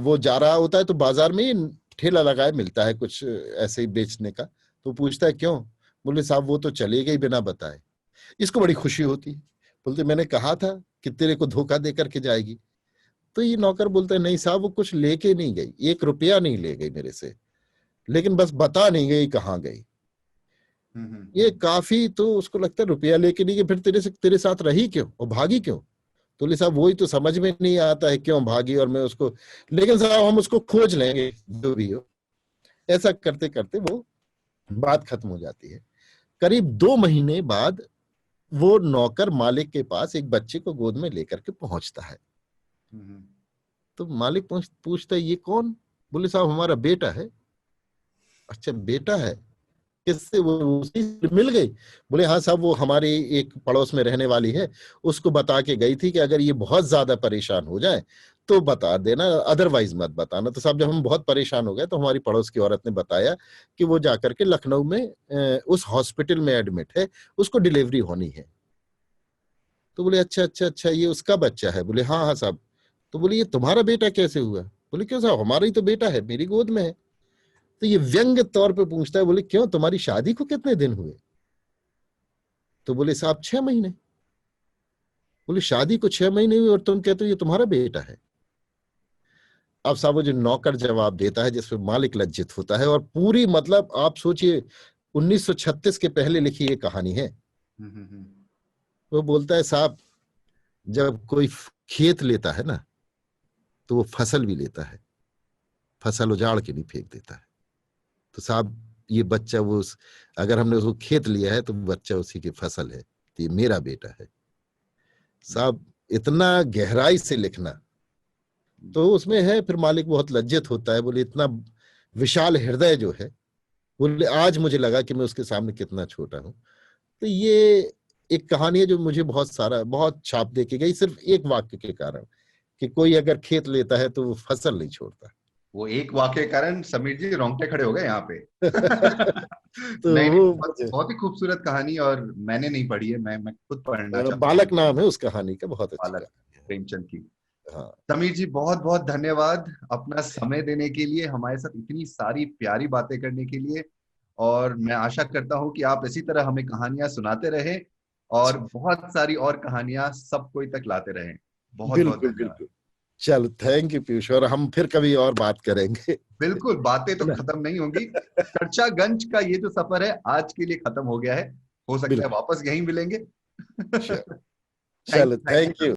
वो जा रहा होता है तो बाजार में ठेला लगाए मिलता है कुछ ऐसे ही बेचने का। तो पूछता है क्यों। बोले साहब वो तो चले गई बिना बताए। इसको बड़ी खुशी होती है। बोलते मैंने कहा था कि तेरे को धोखा दे करके जाएगी। तो ये नौकर बोलता है नहीं साहब वो कुछ लेके नहीं गई, 1 रुपया नहीं ले गई मेरे से, लेकिन बस बता नहीं गई कहाँ गई। ये काफी, तो उसको लगता है रुपया लेके नहीं गई, फिर तेरे साथ रही क्यों और भागी क्यों। तो बोले साहब वही तो समझ में नहीं आता है क्यों भागी, और मैं उसको, लेकिन साहब हम उसको खोज लेंगे जो भी हो। ऐसा करते करते वो बात खत्म हो जाती है। करीब 2 महीने बाद वो नौकर मालिक के पास एक बच्चे को गोद में लेकर के पहुंचता है। तो मालिक पूछता है ये कौन। बोले साहब हमारा बेटा है। अच्छा बेटा है, किससे, वो उसी से मिल गई। बोले हाँ साहब वो हमारी एक पड़ोस में रहने वाली है, उसको बता के गई थी कि अगर ये बहुत ज्यादा परेशान हो जाए तो बता देना, अदरवाइज मत बताना। तो साहब जब हम बहुत परेशान हो गए तो हमारी पड़ोस की औरत ने बताया कि वो जाकर के लखनऊ में उस हॉस्पिटल में एडमिट है, उसको डिलीवरी होनी है। तो बोले अच्छा अच्छा अच्छा ये उसका बच्चा है। बोले हाँ हाँ साहब। तो बोले ये तुम्हारा बेटा कैसे हुआ। बोले क्यों साहब हमारा ही तो बेटा है, मेरी गोद में है। तो ये व्यंग्य तौर पे पूछता है, बोले क्यों तुम्हारी शादी को कितने दिन हुए। तो बोले साहब 6 महीने। बोले शादी को 6 महीने हुए और तुम कहते हो ये तुम्हारा बेटा है। अब साहब वो जो नौकर जवाब देता है जिसपे मालिक लज्जित होता है, और पूरी मतलब आप सोचिए 1936 के पहले लिखी ये कहानी है। वो बोलता है साहब जब कोई खेत लेता है ना तो वो फसल भी लेता है, फसल उजाड़ के नहीं फेंक देता है। तो साहब ये बच्चा वो अगर हमने उसको खेत लिया है तो बच्चा उसी की फसल है, तो ये मेरा बेटा है। साहब इतना गहराई से लिखना, तो उसमें है। फिर मालिक बहुत लज्जित होता है। बोले इतना विशाल हृदय जो है, बोले आज मुझे लगा कि मैं उसके सामने कितना छोटा हूं। तो ये एक कहानी है जो मुझे बहुत छाप दे के गई, सिर्फ एक वाक्य के कारण कि कोई अगर खेत लेता है तो वो फसल नहीं छोड़ता। वो एक वाक्य के कारण समीर जी रोंगटे खड़े हो गए यहाँ पे। तो नहीं नहीं, वो बहुत, बहुत ही खूबसूरत कहानी, और मैंने नहीं पढ़ी है, मैं खुद पढ़ना चाहता हूँ। बालक नाम है उस कहानी का, बहुत अच्छी बालक कहानी है। प्रेमचंद की। हाँ समीर जी बहुत बहुत धन्यवाद अपना समय देने के लिए, हमारे साथ इतनी सारी प्यारी बातें करने के लिए। और मैं आशा करता हूँ कि आप इसी तरह हमें कहानियां सुनाते रहें और बहुत सारी और कहानियां सब कोई तक लाते रहें। बहुत बहुत बिल्कुल धन्यवाद। बिल्कुल। चलो थैंक यू पीयूष, और हम फिर कभी और बात करेंगे। बिल्कुल, बातें तो है ना? खत्म नहीं होंगी। चर्चागंज का ये जो सफर है आज के लिए खत्म हो गया है, हो सकता है बिल्कुल। वापस यहीं मिलेंगे। चलो थैंक चलो थैंक थैंक यू।